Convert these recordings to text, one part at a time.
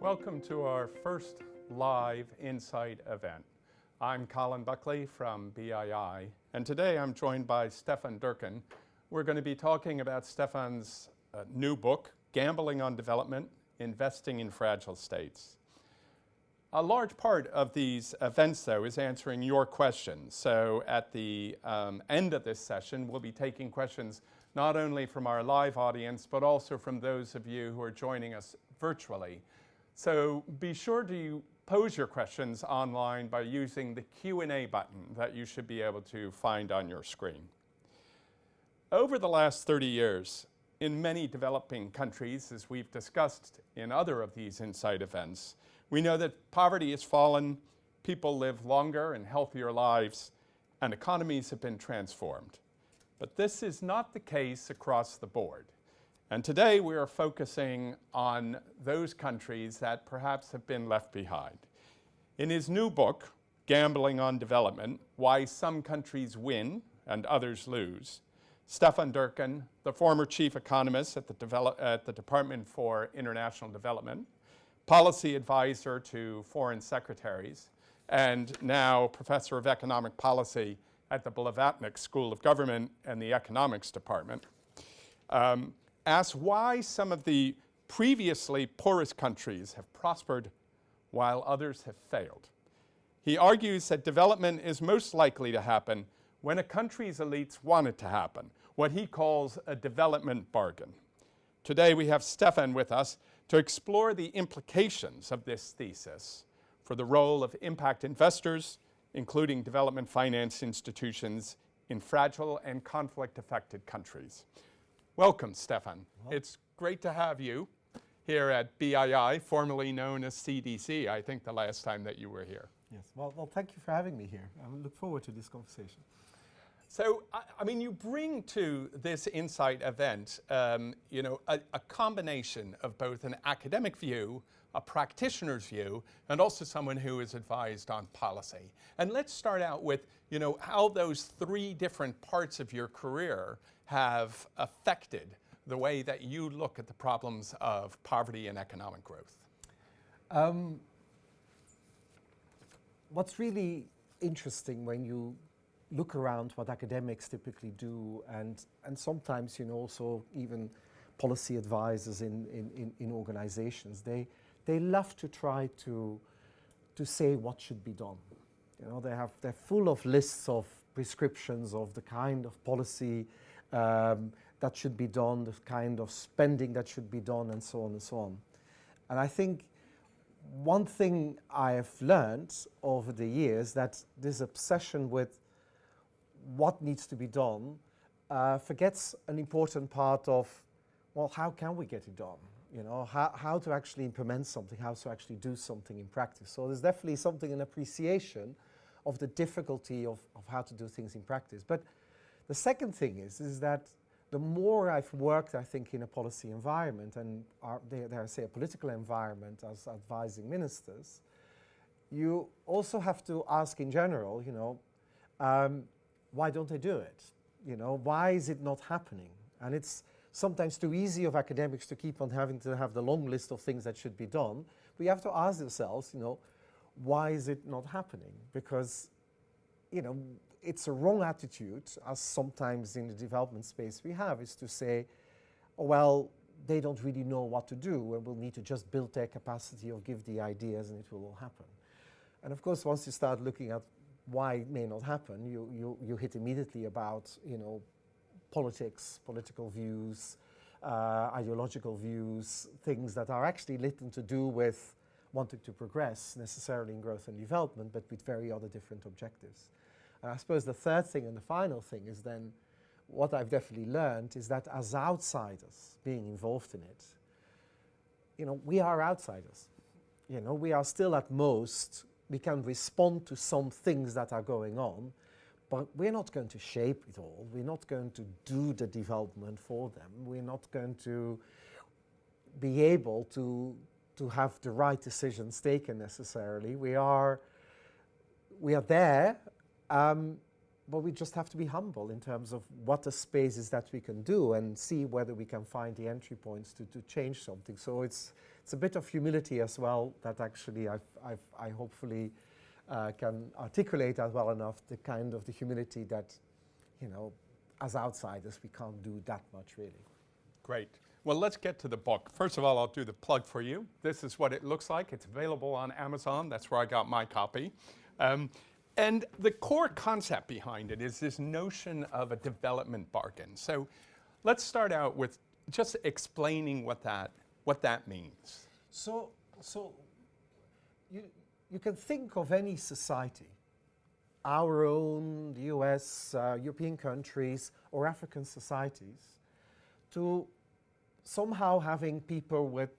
Welcome to our first live Insight event. I'm Colin Buckley from BII, and today I'm joined by Stefan Dercon. We're going to be talking about Stefan's new book, Gambling on Development, Investing in Fragile States. A large part of these events, though, is answering your questions. So at the end of this session, we'll be taking questions not only from our live audience, but also from those of you who are joining us virtually. So be sure to pose your questions online by using the Q&A button that you should be able to find on your screen. Over the last 30 years, in many developing countries, as we've discussed in other of these Insight events, we know that poverty has fallen, people live longer and healthier lives, and economies have been transformed. But this is not the case across the board. And today we are focusing on those countries that perhaps have been left behind. In his new book, Gambling on Development, Why Some Countries Win and Others Lose, Stefan Dercon, the former chief economist at the Department for International Development, policy advisor to foreign secretaries, and now professor of economic policy at the Blavatnik School of Government and the Economics Department, asks why some of the previously poorest countries have prospered while others have failed. He argues that development is most likely to happen when a country's elites want it to happen, what he calls a development bargain. Today we have Stefan with us to explore the implications of this thesis for the role of impact investors, including development finance institutions in fragile and conflict-affected countries. Welcome, Stefan. Well, it's great to have you here at BII, formerly known as CDC, I think the last time that you were here. Yes, well, thank you for having me here. I look forward to this conversation. So, I mean, you bring to this Insight event, a combination of both an academic view, a practitioner's view, and also someone who is advised on policy. And let's start out with, how those three different parts of your career have affected the way that you look at the problems of poverty and economic growth. What's really interesting when you look around what academics typically do, and sometimes, also even policy advisors in organizations, they love to try to say what should be done. They're full of lists of prescriptions of the kind of policy that should be done, the kind of spending that should be done, and so on and so on. And I think one thing I have learned over the years, that this obsession with what needs to be done forgets an important part of, well, how can we get it done? How to actually implement something, how to actually do something in practice. So there's definitely something, an appreciation of the difficulty of how to do things in practice. But the second thing is that the more I've worked, I think, in a policy environment, and dare I say a political environment as advising ministers, you also have to ask in general, why don't they do it? Why is it not happening? And it's sometimes too easy of academics to keep on having to have the long list of things that should be done. We have to ask ourselves, why is it not happening? Because, it's a wrong attitude, as sometimes in the development space we have, is to say, oh, well, they don't really know what to do, and we'll need to just build their capacity or give the ideas and it will all happen. And of course, once you start looking at why it may not happen, you hit immediately about, politics, political views, ideological views, things that are actually little to do with wanting to progress necessarily in growth and development, but with very other different objectives. And I suppose the third thing and the final thing is then, what I've definitely learned is that as outsiders being involved in it, we are outsiders. We are still at most, we can respond to some things that are going on, but we're not going to shape it all. We're not going to do the development for them. We're not going to be able to have the right decisions taken necessarily. We are there, but we just have to be humble in terms of what the space is that we can do and see whether we can find the entry points to change something. So it's a bit of humility as well that actually I hopefully can articulate that well enough, the kind of the humility that, as outsiders we can't do that much really. Great. Well, let's get to the book. First of all, I'll do the plug for you. This is what it looks like. It's available on Amazon. That's where I got my copy. And the core concept behind it is this notion of a development bargain. So let's start out with just explaining what that means. So you can think of any society, our own, the US, European countries, or African societies, to somehow having people with,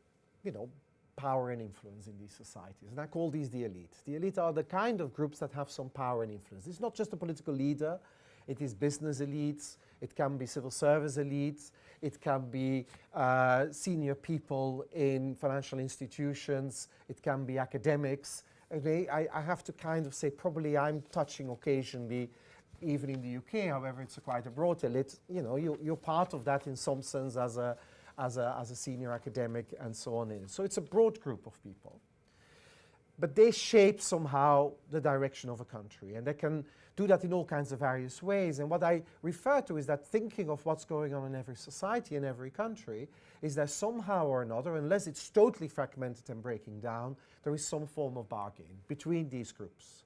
power and influence in these societies. And I call these the elite. The elite are the kind of groups that have some power and influence. It's not just a political leader. It is business elites. It can be civil service elites. It can be senior people in financial institutions. It can be academics. Okay, I have to kind of say probably I'm touching occasionally, even in the UK, however, it's quite a broad elite. You're part of that in some sense as a senior academic and so on. So it's a broad group of people. But they shape somehow the direction of a country, and they can do that in all kinds of various ways. And what I refer to is that thinking of what's going on in every society and every country is that somehow or another, unless it's totally fragmented and breaking down, there is some form of bargain between these groups.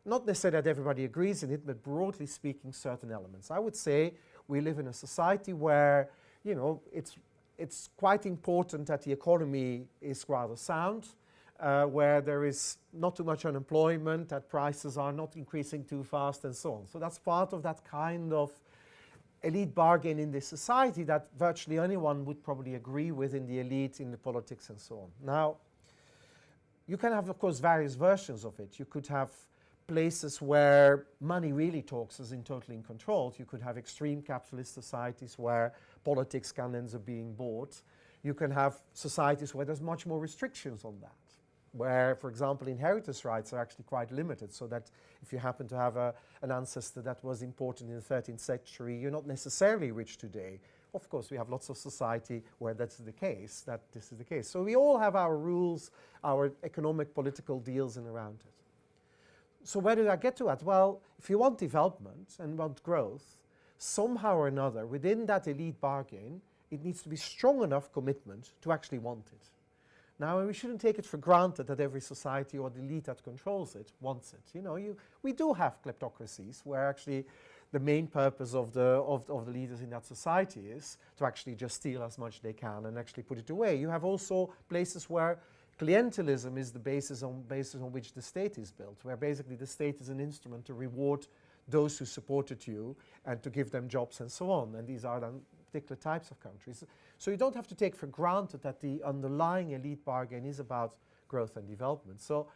Not necessarily that everybody agrees in it, but broadly speaking, certain elements. I would say we live in a society where, it's quite important that the economy is rather sound, where there is not too much unemployment, that prices are not increasing too fast, and so on. So that's part of that kind of elite bargain in this society that virtually anyone would probably agree with in the elite, in the politics, and so on. Now, you can have, of course, various versions of it. You could have places where money really talks as in totally in control. You could have extreme capitalist societies where politics can end up being bought. You can have societies where there's much more restrictions on that, where, for example, inheritance rights are actually quite limited, so that if you happen to have an ancestor that was important in the 13th century, you're not necessarily rich today. Of course, we have lots of society where that's the case, that this is the case. So we all have our rules, our economic, political deals and around it. So where did I get to that? Well, if you want development and want growth, somehow or another, within that elite bargain, it needs to be strong enough commitment to actually want it. Now, we shouldn't take it for granted that every society or the elite that controls it wants it. We do have kleptocracies where actually the main purpose of the leaders in that society is to actually just steal as much they can and actually put it away. You have also places where clientelism is the basis on which the state is built, where basically the state is an instrument to reward those who supported you and to give them jobs and so on. And these are then particular types of countries. So you don't have to take for granted that the underlying elite bargain is about growth and development. So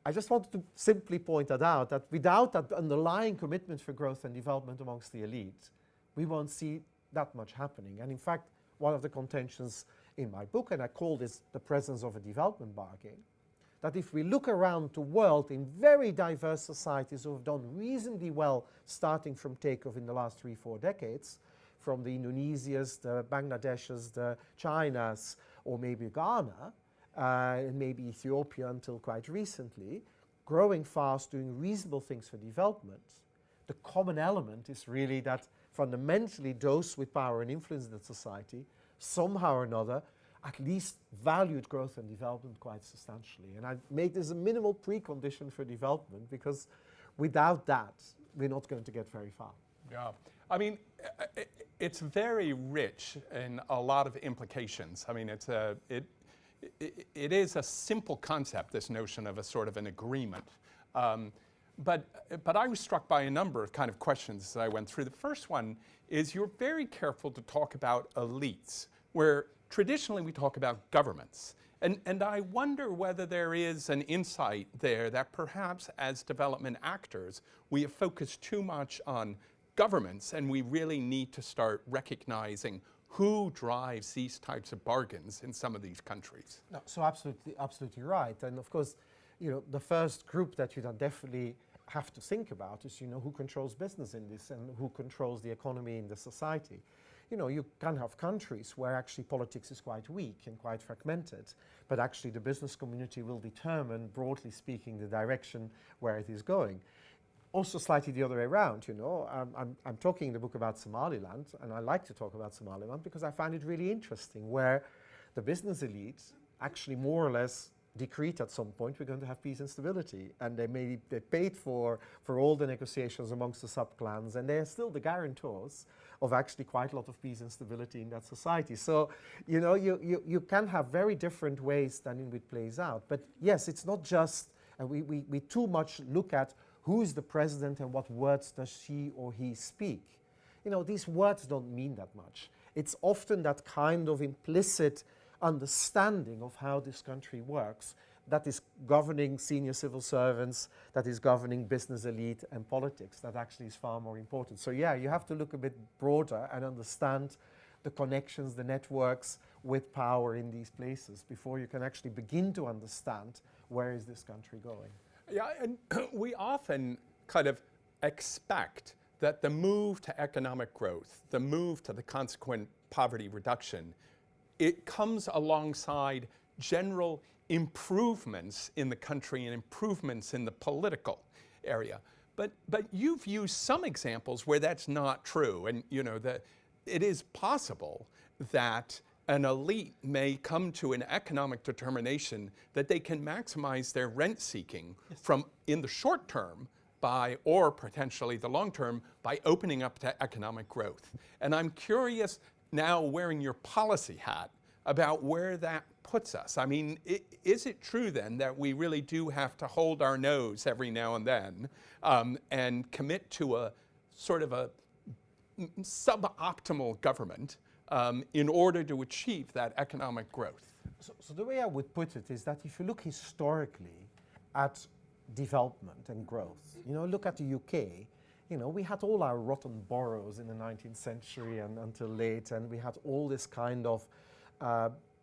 I just wanted to simply point that out, that without that underlying commitment for growth and development amongst the elite, we won't see that much happening. And in fact, one of the contentions in my book, and I call this the presence of a development bargain, that if we look around the world in very diverse societies who have done reasonably well starting from takeoff in the last 3-4 decades, from the Indonesias, the Bangladeshs, the Chinas, or maybe Ghana, and maybe Ethiopia until quite recently, growing fast, doing reasonable things for development, the common element is really that fundamentally those with power and influence in the society somehow or another at least valued growth and development quite substantially. And I make this a minimal precondition for development, because without that, we're not going to get very far. Yeah. I mean, it's very rich in a lot of implications. I mean, it is a simple concept, this notion of a sort of an agreement. But I was struck by a number of kind of questions as I went through. The first one is you're very careful to talk about elites, where traditionally we talk about governments. And I wonder whether there is an insight there that perhaps as development actors, we have focused too much on governments, and we really need to start recognizing who drives these types of bargains in some of these countries. No, so absolutely right. And of course, the first group that you definitely have to think about is, who controls business in this and who controls the economy in the society. You can have countries where actually politics is quite weak and quite fragmented, but actually the business community will determine, broadly speaking, the direction where it is going. Also slightly the other way around, I'm talking in the book about Somaliland, and I like to talk about Somaliland because I find it really interesting, where the business elite actually more or less decreed at some point we're going to have peace and stability, and they paid for all the negotiations amongst the sub-clans, and they are still the guarantors of actually quite a lot of peace and stability in that society. So, you can have very different ways than in which it plays out. But yes, it's not just, and we too much look at who is the president and what words does she or he speak. These words don't mean that much. It's often that kind of implicit understanding of how this country works that is governing senior civil servants, that is governing business elite and politics, that actually is far more important. So yeah, you have to look a bit broader and understand the connections, the networks with power in these places before you can actually begin to understand where is this country going. Yeah, and we often kind of expect that the move to economic growth, the move to the consequent poverty reduction, it comes alongside general improvements in the country and improvements in the political area. But you've used some examples where that's not true, and that it is possible that an elite may come to an economic determination that they can maximize their rent seeking from in the short term or potentially the long term by opening up to economic growth. And I'm curious now, wearing your policy hat, about where that puts us. I mean, is it true then that we really do have to hold our nose every now and then and commit to a sort of a suboptimal government in order to achieve that economic growth? So the way I would put it is that if you look historically at development and growth, look at the UK, we had all our rotten boroughs in the 19th century and until late, and we had all this kind of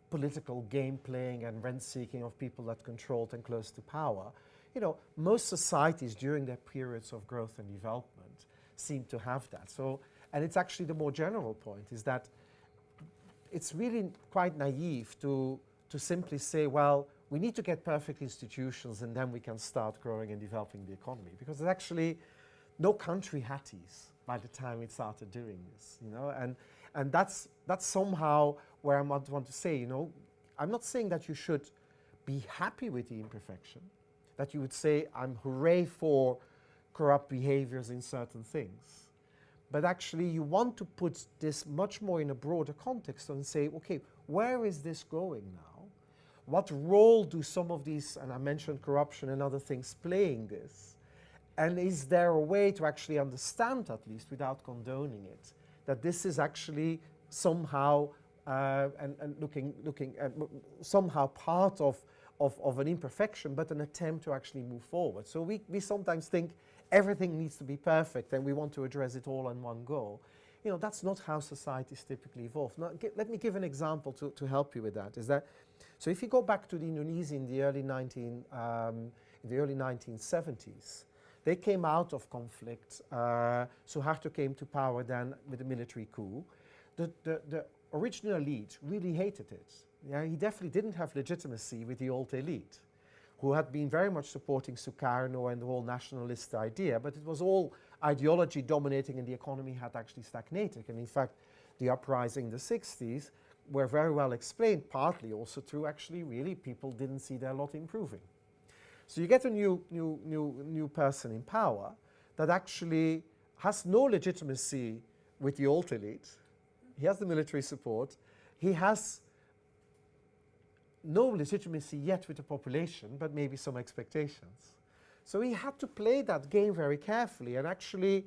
political game playing and rent seeking of people that controlled and close to power. Most societies during their periods of growth and development seem to have that. So, and it's actually the more general point is that it's really quite naive to simply say, well, we need to get perfect institutions and then we can start growing and developing the economy, because there's actually no country had these by the time it started doing this, and that's somehow where I want to say, I'm not saying that you should be happy with the imperfection, that you would say, I'm hooray for corrupt behaviors in certain things. But actually, you want to put this much more in a broader context and say, okay, where is this going now? What role do some of these, and I mentioned corruption and other things, play in this? And is there a way to actually understand, at least without condoning it, that this is actually somehow and looking at somehow part of an imperfection, but an attempt to actually move forward. So we sometimes think everything needs to be perfect and we want to address it all in one go. That's not how societies typically evolve. Now, let me give an example to help you with that. So if you go back to the Indonesia in the early 1970s, they came out of conflict. Suharto came to power then with a military coup. The original elite really hated it. Yeah, he definitely didn't have legitimacy with the old elite, who had been very much supporting Sukarno and the whole nationalist idea, but it was all ideology dominating and the economy had actually stagnated. And in fact, the uprising in the 60s were very well explained, partly also through actually really people didn't see their lot improving. So you get a new person in power that actually has no legitimacy with the old elite. He has the military support. He has no legitimacy yet with the population, but maybe some expectations. So he had to play that game very carefully. And actually,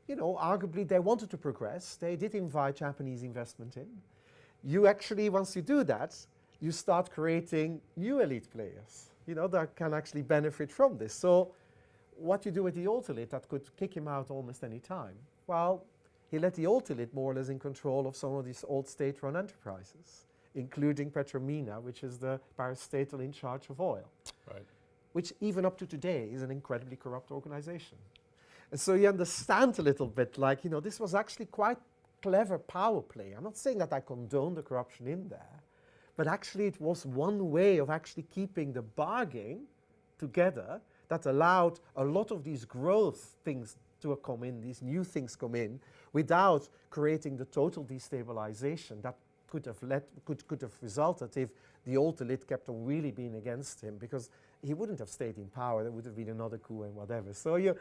arguably they wanted to progress. They did invite Japanese investment in. You actually, once you do that, you start creating new elite players, that can actually benefit from this. So what you do with the old elite that could kick him out almost any time? Well, he let the old elite more or less in control of some of these old state-run enterprises, including Petromina, which is the parastatal in charge of oil. Right. which even up to today is an incredibly corrupt organization. And so you understand a little bit, like, you know, this was actually quite clever power play. I'm not saying that I condone the corruption in there, but actually it was one way of actually keeping the bargain together that allowed a lot of these growth things to come in, these new things come in, without creating the total destabilization that could have resulted if the old elite kept on really being against him, because he wouldn't have stayed in power. There would have been another coup and whatever. So you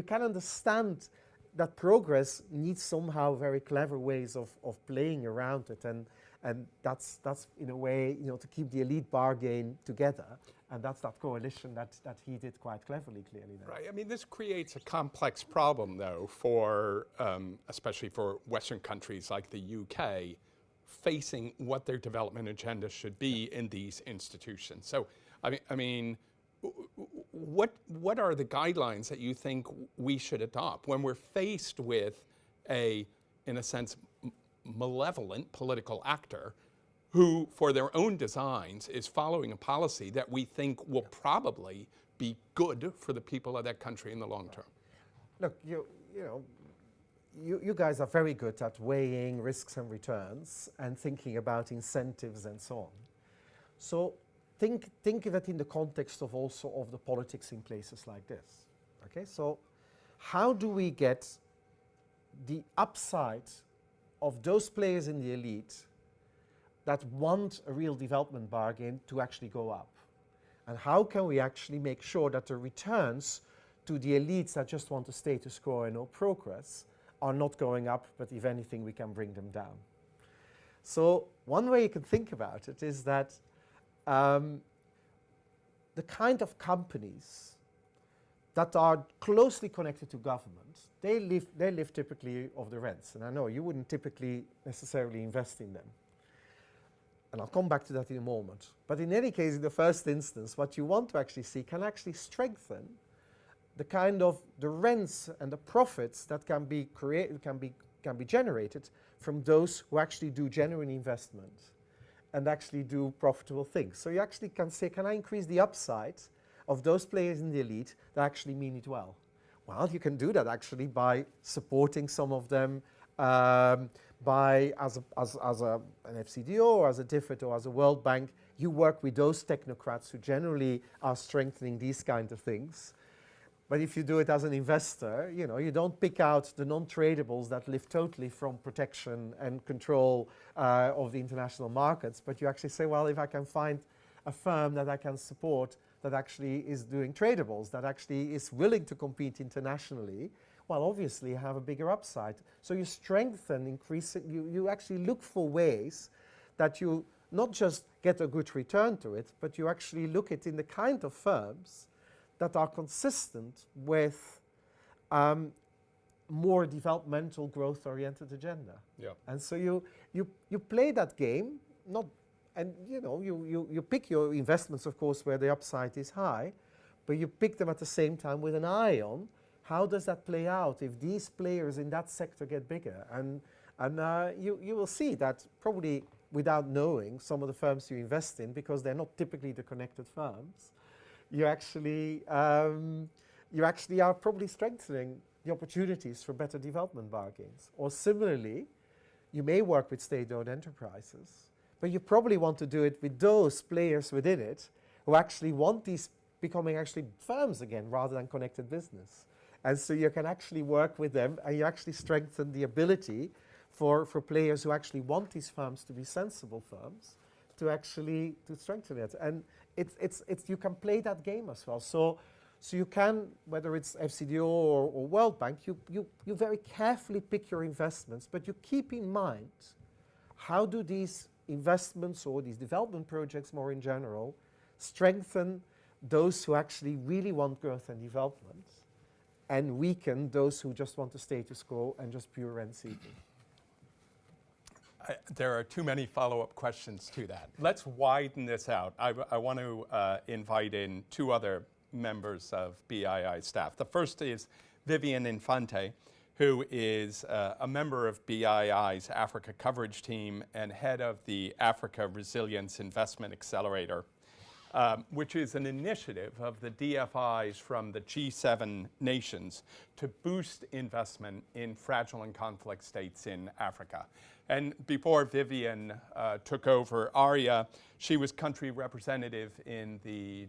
can understand that progress needs somehow very clever ways of playing around it, and that's in a way, you know, to keep the elite bargain together, and that's that coalition that he did quite cleverly, clearly. Then. Right. I mean, this creates a complex problem, though, for especially for Western countries like the UK, facing what their development agenda should be in these institutions. So, I mean, what are the guidelines that you think we should adopt when we're faced with a, in a sense, malevolent political actor who, for their own designs, is following a policy that we think will probably be good for the people of that country in the long term? Look, you guys are very good at weighing risks and returns and thinking about incentives and so on. So think of it in the context of also of the politics in places like this. Okay, so how do we get the upside of those players in the elite that want a real development bargain to actually go up? And how can we actually make sure that the returns to the elites that just want a status quo and no progress are not going up, but if anything, we can bring them down? So one way you can think about it is that the kind of companies that are closely connected to government, they live typically of the rents. And I know you wouldn't typically necessarily invest in them. And I'll come back to that in a moment. But in any case, in the first instance, what you want to actually see can actually strengthen the kind of the rents and the profits that can be created, can be generated from those who actually do genuine investment and actually do profitable things. So you actually can say, can I increase the upside of those players in the elite that actually mean it well? Well, you can do that actually by supporting some of them, by as an FCDO or as a DFID or as a World Bank. You work with those technocrats who generally are strengthening these kind of things. But if you do it as an investor, you know, you don't pick out the non-tradables that live totally from protection and control of the international markets, but you actually say, well, if I can find a firm that I can support that actually is doing tradables, that actually is willing to compete internationally, well, obviously you have a bigger upside. So you strengthen, increase it, you actually look for ways that you not just get a good return to it, but you actually look at in the kind of firms that are consistent with more developmental growth-oriented agenda. Yeah. And so you play that game, and you know, you pick your investments, of course, where the upside is high, but you pick them at the same time with an eye on how does that play out if these players in that sector get bigger. And you will see that probably without knowing some of the firms you invest in, because they're not typically the connected firms, you actually are probably strengthening the opportunities for better development bargains. Or similarly, you may work with state-owned enterprises, but you probably want to do it with those players within it who actually want these becoming actually firms again rather than connected business. And so you can actually work with them, and you actually strengthen the ability for players who actually want these firms to be sensible firms to actually strengthen it. And it's you can play that game as well. So you can, whether it's FCDO or World Bank, you very carefully pick your investments, but you keep in mind how do these investments or these development projects more in general strengthen those who actually really want growth and development and weaken those who just want the status quo and just pure rent seeking. There are too many follow-up questions to that. Let's widen this out. I want to invite in two other members of BII staff. The first is Vivian Infante, who is a member of BII's Africa coverage team and head of the Africa Resilience Investment Accelerator. which is an initiative of the DFIs from the G7 nations to boost investment in fragile and conflict states in Africa. And before Vivian took over ARIA, she was country representative in the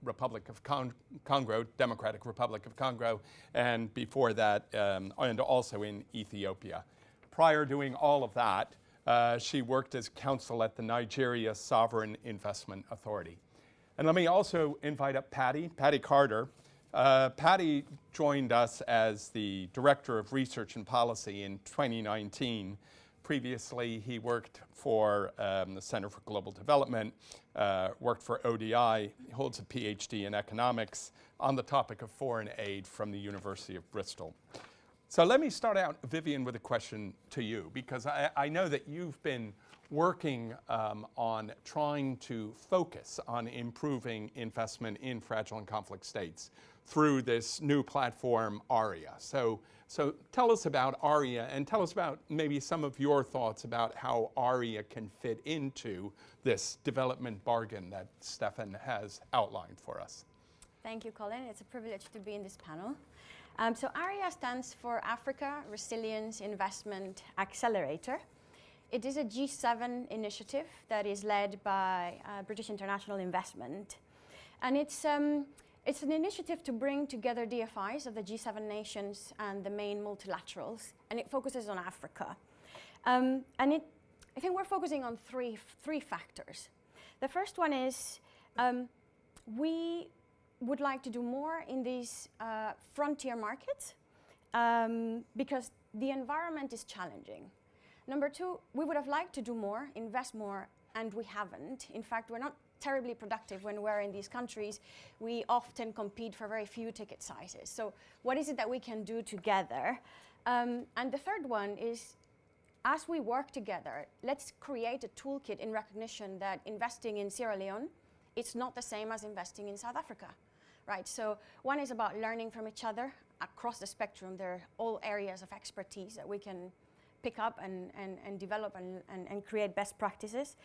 Republic of Congo, Democratic Republic of Congo, and before that, and also in Ethiopia. Prior to doing all of that, she worked as counsel at the Nigeria Sovereign Investment Authority. And let me also invite up Patty Carter. Patty joined us as the Director of Research and Policy in 2019. Previously, he worked for the Center for Global Development, worked for ODI, he holds a PhD in economics on the topic of foreign aid from the University of Bristol. So let me start out, Vivian, with a question to you, because I know that you've been working on trying to focus on improving investment in fragile and conflict states through this new platform, ARIA. So tell us about ARIA and tell us about maybe some of your thoughts about how ARIA can fit into this development bargain that Stefan has outlined for us. Thank you, Colin. It's a privilege to be in this panel. So ARIA stands for Africa Resilience Investment Accelerator. It is a G7 initiative that is led by British International Investment. And it's an initiative to bring together DFIs of the G7 nations and the main multilaterals, and it focuses on Africa. I think we're focusing on three factors. The first one is we would like to do more in these frontier markets because the environment is challenging. Number two, we would have liked to do more, invest more, and we haven't. In fact, we're not terribly productive when we're in these countries. We often compete for very few ticket sizes. So what is it that we can do together? And the third one is, as we work together, let's create a toolkit in recognition that investing in Sierra Leone, it's not the same as investing in South Africa, right? So one is about learning from each other across the spectrum. There are all areas of expertise that we can pick up and develop and create best practices.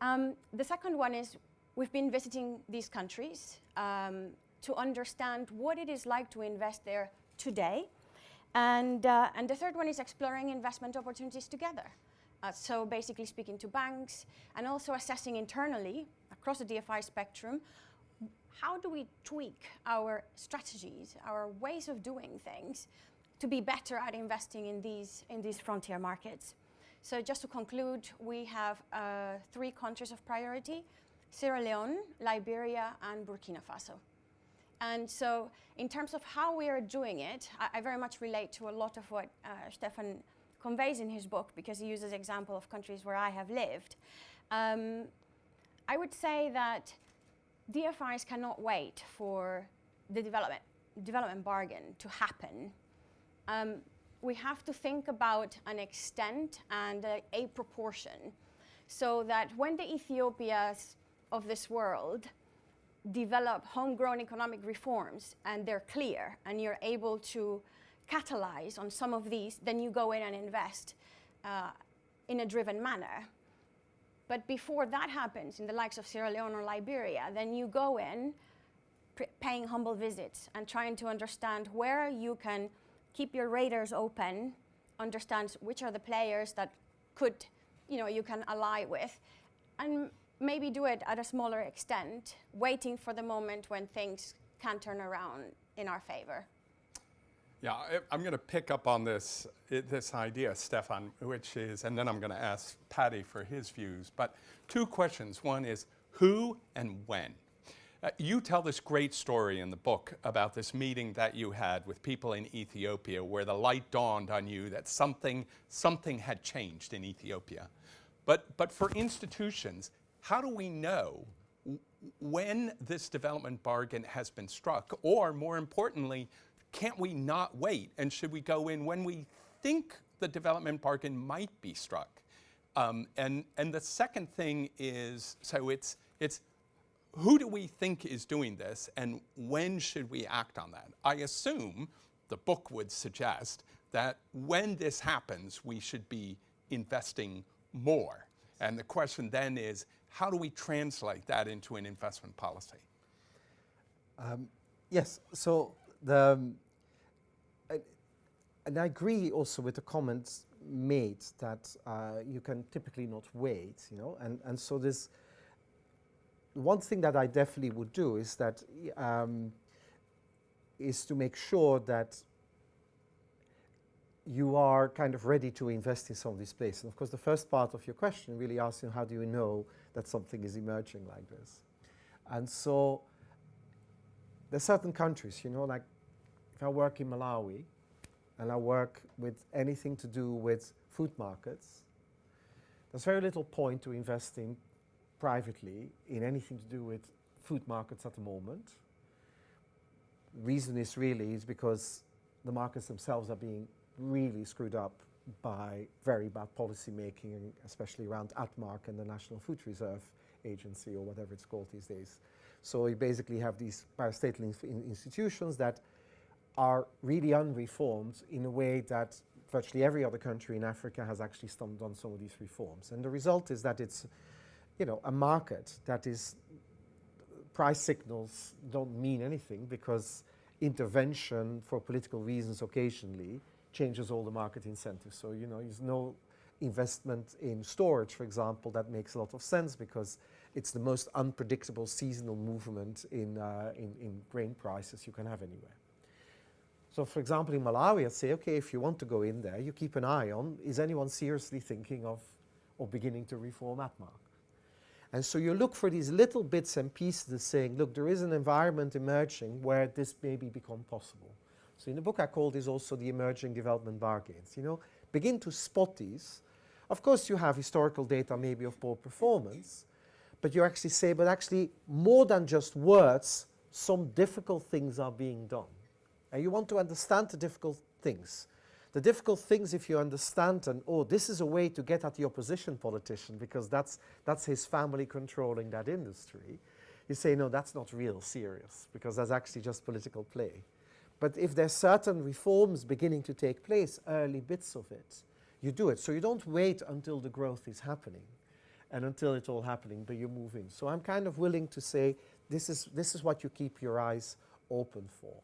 The second one is we've been visiting these countries to understand what it is like to invest there today. And the third one is exploring investment opportunities together. So basically speaking to banks and also assessing internally across the DFI spectrum, how do we tweak our strategies, our ways of doing things to be better at investing in these frontier markets. So just to conclude, we have 3 countries of priority: Sierra Leone, Liberia, and Burkina Faso. And so in terms of how we are doing it, I very much relate to a lot of what Stefan conveys in his book, because he uses example of countries where I have lived. I would say that DFIs cannot wait for the development bargain to happen. We have to think about an extent and a proportion, so that when the Ethiopias of this world develop homegrown economic reforms and they're clear and you're able to catalyze on some of these, then you go in and invest in a driven manner. But before that happens in the likes of Sierra Leone or Liberia, then you go in paying humble visits and trying to understand where you can keep your radars open, understand which are the players that could, you can ally with, and maybe do it at a smaller extent, waiting for the moment when things can turn around in our favor. Yeah, I'm going to pick up on this idea, Stefan, which is, and then I'm going to ask Patty for his views, but 2 questions. One is who and when? You tell this great story in the book about this meeting that you had with people in Ethiopia where the light dawned on you that something had changed in Ethiopia. But for institutions, how do we know when this development bargain has been struck? Or more importantly, can't we not wait? And should we go in when we think the development bargain might be struck? And the second thing is, so it's who do we think is doing this, and when should we act on that? I assume the book would suggest that when this happens, we should be investing more. And the question then is, how do we translate that into an investment policy? Yes, so and I agree also with the comments made that you can typically not wait, you know, and so this, one thing that I definitely would do is that is to make sure that you are kind of ready to invest in some of these places. And of course, the first part of your question really asks you, how do you know that something is emerging like this? And so there's certain countries, you know, like if I work in Malawi and I work with anything to do with food markets, there's very little point to investing privately in anything to do with food markets at the moment. Reason is really is because the markets themselves are being really screwed up by very bad policy making, especially around ATMARC and the National Food Reserve Agency, or whatever it's called these days. So you basically have these parastatal institutions that are really unreformed in a way that virtually every other country in Africa has actually done some of these reforms. And the result is that it's, you know, a market that is, price signals don't mean anything because intervention for political reasons occasionally changes all the market incentives. So, you know, there's no investment in storage, for example, that makes a lot of sense because it's the most unpredictable seasonal movement in grain prices you can have anywhere. So, for example, in Malawi, I'd say, okay, if you want to go in there, you keep an eye on, is anyone seriously thinking of beginning to reform ATMARC? And so you look for these little bits and pieces saying, look, there is an environment emerging where this maybe become possible. So in the book I call this also the emerging development bargains. You know, begin to spot these. Of course you have historical data maybe of poor performance, but you actually say, but actually more than just words, some difficult things are being done. And you want to understand the difficult things. The difficult things, if you understand, and oh, this is a way to get at the opposition politician because that's his family controlling that industry, you say, no, that's not real serious because that's actually just political play. But if there's certain reforms beginning to take place, early bits of it, you do it. So you don't wait until the growth is happening and until it's all happening, but you move in. So I'm kind of willing to say this is what you keep your eyes open for.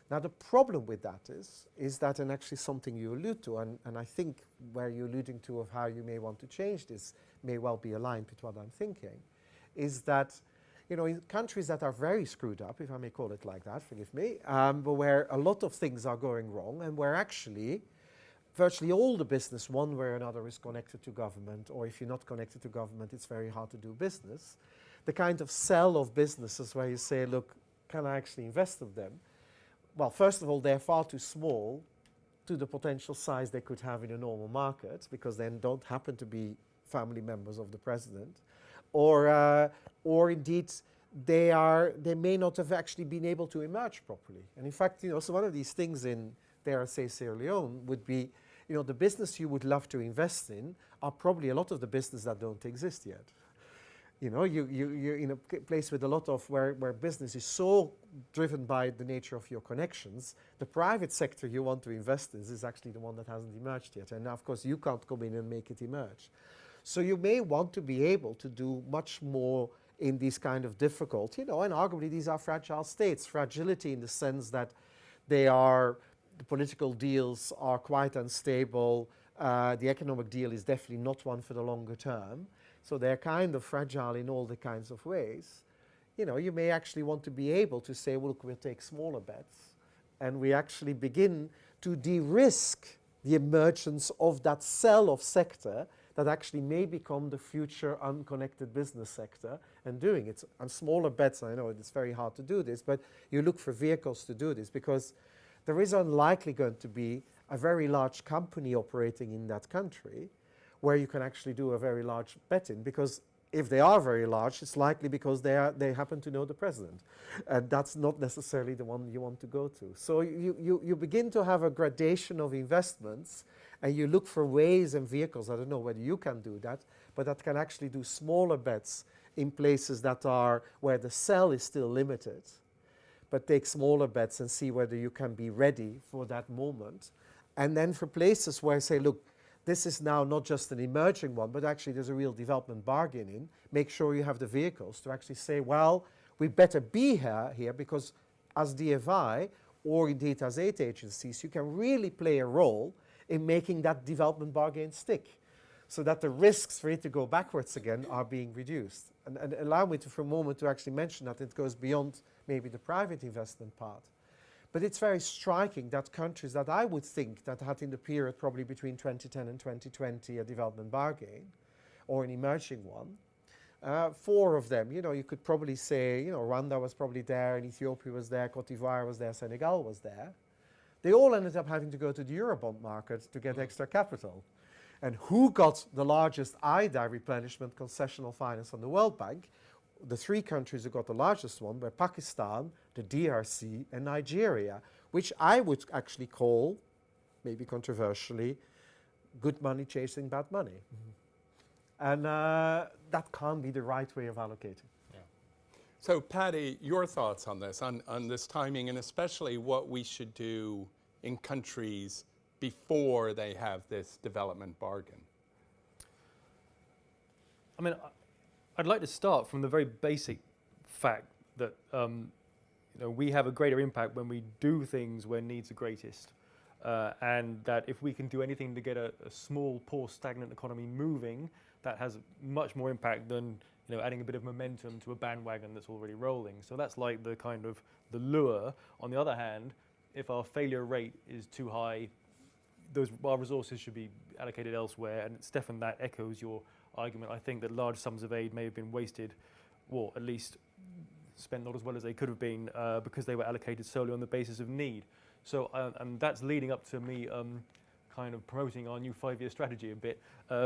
Now the problem with that is that, and actually something you allude to, and I think where you're alluding to of how you may want to change this may well be aligned with what I'm thinking, is that, you know, in countries that are very screwed up, if I may call it like that, forgive me, but where a lot of things are going wrong and where actually virtually all the business one way or another is connected to government, or if you're not connected to government, it's very hard to do business. The kind of sell of businesses where you say, look, can I actually invest in them? Well, first of all, they're far too small to the potential size they could have in a normal market because they don't happen to be family members of the president. Or indeed, they may not have actually been able to emerge properly. And in fact, you know, so one of these things in, dare I say, Sierra Leone would be, you know, the business you would love to invest in are probably a lot of the business that don't exist yet. You know, you're in a place with a lot of where business is so driven by the nature of your connections. The private sector you want to invest in is actually the one that hasn't emerged yet. And now, of course, you can't come in and make it emerge. So you may want to be able to do much more in these kind of difficult, you know, and arguably these are fragile states. Fragility in the sense that they are, the political deals are quite unstable. The economic deal is definitely not one for the longer term. So they're kind of fragile in all the kinds of ways. You know, you may actually want to be able to say, well, look, we'll take smaller bets and we actually begin to de-risk the emergence of that cell of sector that actually may become the future unconnected business sector and doing it. On smaller bets, I know it's very hard to do this, but you look for vehicles to do this because there is unlikely going to be a very large company operating in that country where you can actually do a very large bet in, because if they are very large, it's likely because they happen to know the president. And that's not necessarily the one you want to go to. So you begin to have a gradation of investments and you look for ways and vehicles, I don't know whether you can do that, but that can actually do smaller bets in places that are where the sell is still limited, but take smaller bets and see whether you can be ready for that moment. And then for places where I say, look, this is now not just an emerging one, but actually there's a real development bargain in. Make sure you have the vehicles to actually say, well, we better be here because as DFI or indeed as aid agencies, you can really play a role in making that development bargain stick so that the risks for it to go backwards again are being reduced. And allow me to, for a moment, to actually mention that it goes beyond maybe the private investment part. But it's very striking that countries that I would think that had in the period probably between 2010 and 2020 a development bargain or an emerging one, 4 of them, you could probably say, Rwanda was probably there, and Ethiopia was there, Cote d'Ivoire was there, Senegal was there. They all ended up having to go to the Eurobond market to get extra capital. And who got the largest IDA replenishment concessional finance from the World Bank? The 3 countries who got the largest one were Pakistan, the DRC, and Nigeria, which I would actually call, maybe controversially, good money chasing bad money. Mm-hmm. And that can't be the right way of allocating. Yeah. So, Patty, your thoughts on this, on this timing, and especially what we should do in countries before they have this development bargain? I mean, I'd like to start from the very basic fact that we have a greater impact when we do things where needs are greatest, and that if we can do anything to get a small, poor, stagnant economy moving, that has much more impact than adding a bit of momentum to a bandwagon that's already rolling. So that's like the kind of the lure. On the other hand, if our failure rate is too high, our resources should be allocated elsewhere. And Stefan, that echoes your argument. I think that large sums of aid may have been wasted, or at least spent not as well as they could have been, because they were allocated solely on the basis of need. So, and that's leading up to me kind of promoting our new 5-year strategy a bit,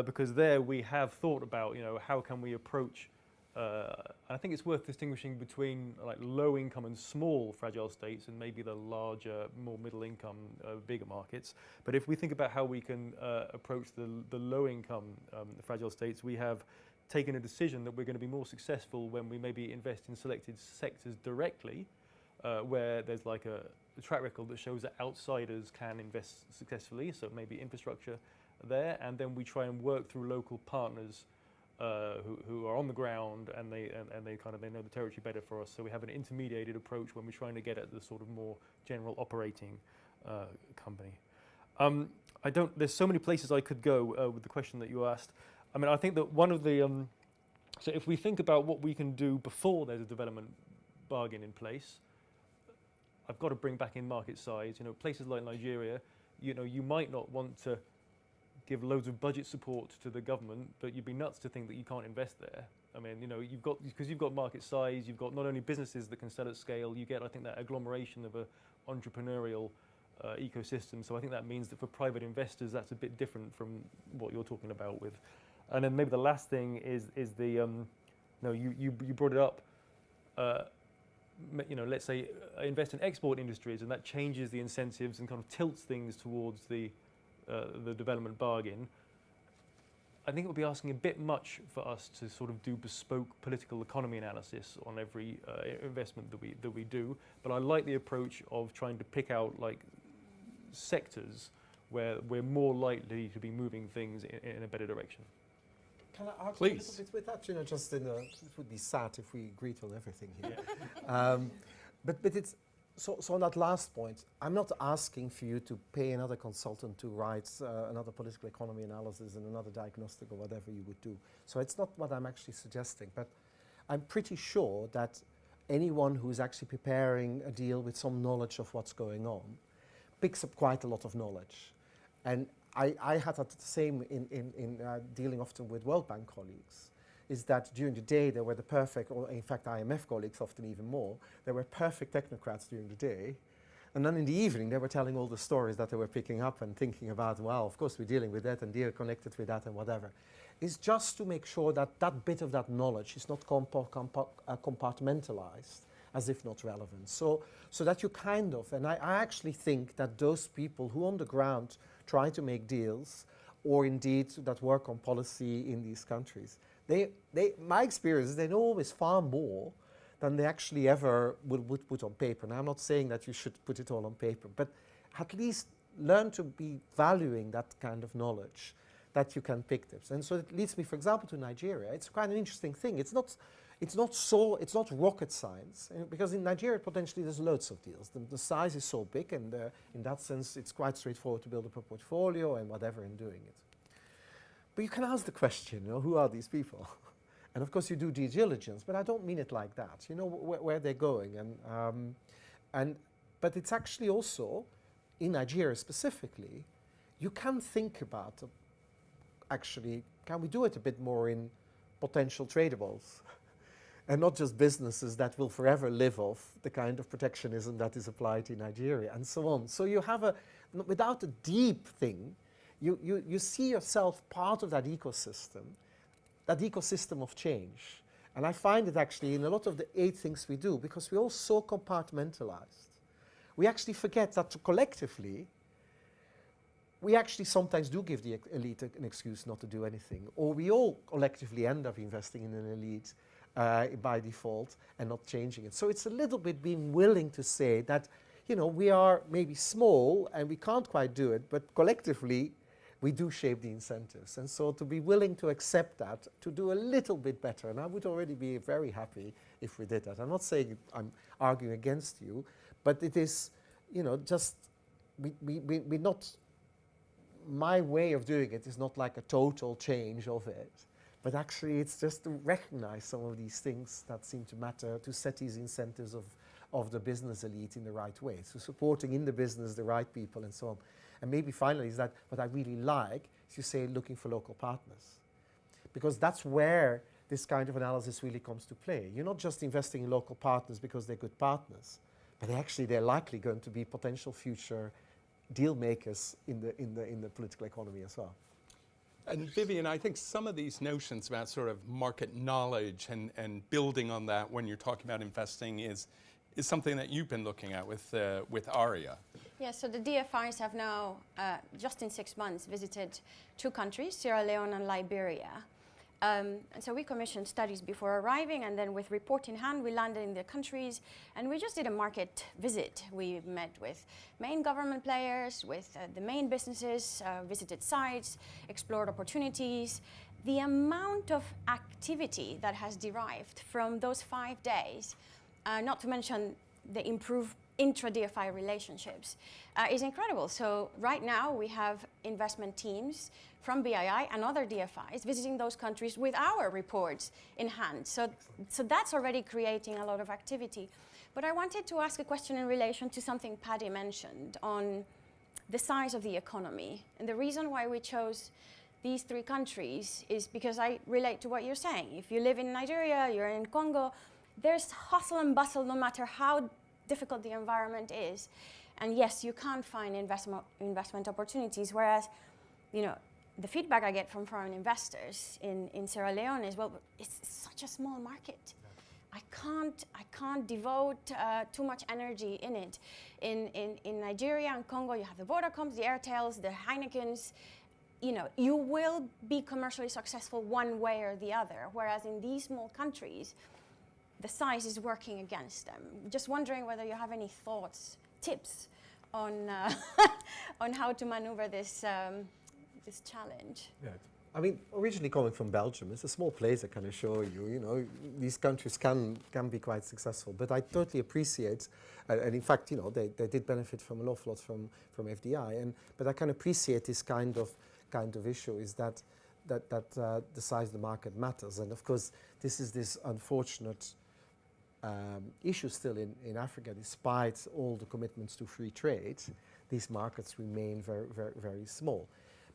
because there we have thought about, how can we approach, and I think it's worth distinguishing between like low income and small fragile states and maybe the larger, more middle income, bigger markets. But if we think about how we can approach the low income fragile states, we have taken a decision that we're going to be more successful when we maybe invest in selected sectors directly, where there's like a track record that shows that outsiders can invest successfully, so maybe infrastructure there, and then we try and work through local partners who are on the ground and they know the territory better for us. So we have an intermediated approach when we're trying to get at the sort of more general operating company. There's so many places I could go with the question that you asked. I mean, I think that one of the so if we think about what we can do before there's a development bargain in place, I've got to bring back in market size. Places like Nigeria, you might not want to give loads of budget support to the government, but you'd be nuts to think that you can't invest there. I mean, because you've got market size, you've got not only businesses that can sell at scale, you get, I think, that agglomeration of a entrepreneurial ecosystem. So I think that means that for private investors, that's a bit different from what you're talking about with. And then maybe the last thing is the, you brought it up. Let's say invest in export industries, and that changes the incentives and kind of tilts things towards the development bargain. I think it would be asking a bit much for us to sort of do bespoke political economy analysis on every investment that we do. But I like the approach of trying to pick out like sectors where we're more likely to be moving things in a better direction. Can I argue Please. a little bit with that? It would be sad if we agreed on everything here. But it's so on that last point, I'm not asking for you to pay another consultant to write another political economy analysis and another diagnostic or whatever you would do. So it's not what I'm actually suggesting, but I'm pretty sure that anyone who's actually preparing a deal with some knowledge of what's going on picks up quite a lot of knowledge. And I had that the same in dealing often with World Bank colleagues, is that during the day they were the perfect, or in fact IMF colleagues often even more, they were perfect technocrats during the day. And then in the evening they were telling all the stories that they were picking up and thinking about, well, of course we're dealing with that and they're connected with that and whatever. It's just to make sure that that bit of that knowledge is not compartmentalized as if not relevant. So that you kind of, and I actually think that those people who on the ground try to make deals or indeed that work on policy in these countries, my experience is they know always far more than they actually ever would put on paper. Now, I'm not saying that you should put it all on paper, but at least learn to be valuing that kind of knowledge that you can pick tips. And so it leads me, for example, to Nigeria. It's quite an interesting thing. It's not rocket science, because in Nigeria potentially there's loads of deals. The size is so big, and in that sense it's quite straightforward to build up a portfolio and whatever in doing it. But you can ask the question, who are these people? And of course you do due diligence, but I don't mean it like that. You know where they're going, but it's actually also, in Nigeria specifically, you can think about, actually, can we do it a bit more in potential tradables? And not just businesses that will forever live off the kind of protectionism that is applied in Nigeria, and so on. So you have without a deep thing, you see yourself part of that ecosystem of change. And I find it actually in a lot of the 8 things we do, because we're all so compartmentalized. We actually forget that collectively, we actually sometimes do give the elite an excuse not to do anything, or we all collectively end up investing in an elite by default and not changing it. So it's a little bit being willing to say that, we are maybe small and we can't quite do it, but collectively we do shape the incentives. And so to be willing to accept that, to do a little bit better, and I would already be very happy if we did that. I'm not saying I'm arguing against you, but it is, just, we're not, my way of doing it is not like a total change of it, but actually it's just to recognize some of these things that seem to matter, to set these incentives of the business elite in the right way, so supporting in the business the right people and so on. And maybe finally is that what I really like is you say looking for local partners, because that's where this kind of analysis really comes to play. You're not just investing in local partners because they're good partners, but they're likely going to be potential future deal makers in the political economy as well. And Vivian, I think some of these notions about sort of market knowledge and building on that when you're talking about investing is something that you've been looking at with ARIA. Yeah, so the DFIs have now, just in 6 months, visited 2 countries, Sierra Leone and Liberia. And so we commissioned studies before arriving, and then with report in hand, we landed in the countries, and we just did a market visit. We met with main government players, with the main businesses, visited sites, explored opportunities. The amount of activity that has derived from those 5 days, not to mention the improved intra-DFI relationships, is incredible. So right now we have investment teams from BII and other DFIs visiting those countries with our reports in hand. So that's already creating a lot of activity. But I wanted to ask a question in relation to something Paddy mentioned on the size of the economy. And the reason why we chose these 3 countries is because I relate to what you're saying. If you live in Nigeria, you're in Congo, there's hustle and bustle no matter how difficult the environment is. And yes, you can't find investment opportunities, whereas, the feedback I get from foreign investors in Sierra Leone is, well, it's such a small market. I can't devote too much energy in it. In Nigeria and Congo, you have the Vodacoms, the Airtels, the Heinekens. You will be commercially successful one way or the other, whereas in these small countries, the size is working against them. Just wondering whether you have any thoughts, tips on on how to maneuver this challenge. Yeah. I mean, originally coming from Belgium, it's a small place, I can assure you. These countries can be quite successful. But I totally appreciate, and in fact, they did benefit from an awful lot from FDI. But I can appreciate this kind of issue is that the size of the market matters. And of course, this is this unfortunate issue still in Africa. Despite all the commitments to free trade, these markets remain very, very, very small.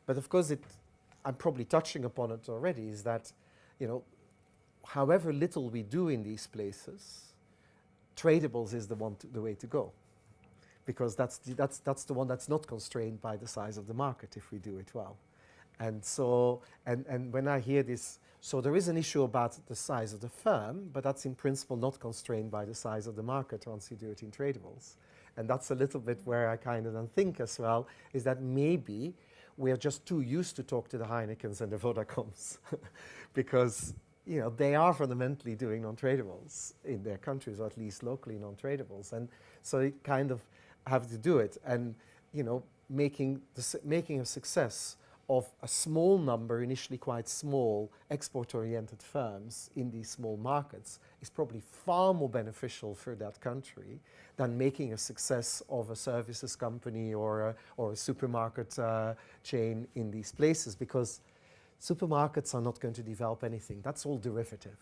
But of course, I'm probably touching upon it already, is that, however little we do in these places, tradables is the way to go, because that's the one that's not constrained by the size of the market if we do it well. And so, and when I hear this, so there is an issue about the size of the firm, but that's in principle not constrained by the size of the market once you do it in tradables. And that's a little bit where I kind of then think as well, is that maybe we're just too used to talk to the Heinekens and the Vodacoms because, they are fundamentally doing non-tradables in their countries, or at least locally non-tradables. And so you kind of have to do it. And, making a success of a small number, initially quite small, export-oriented firms in these small markets is probably far more beneficial for that country than making a success of a services company or a supermarket chain in these places, because supermarkets are not going to develop anything. That's all derivative.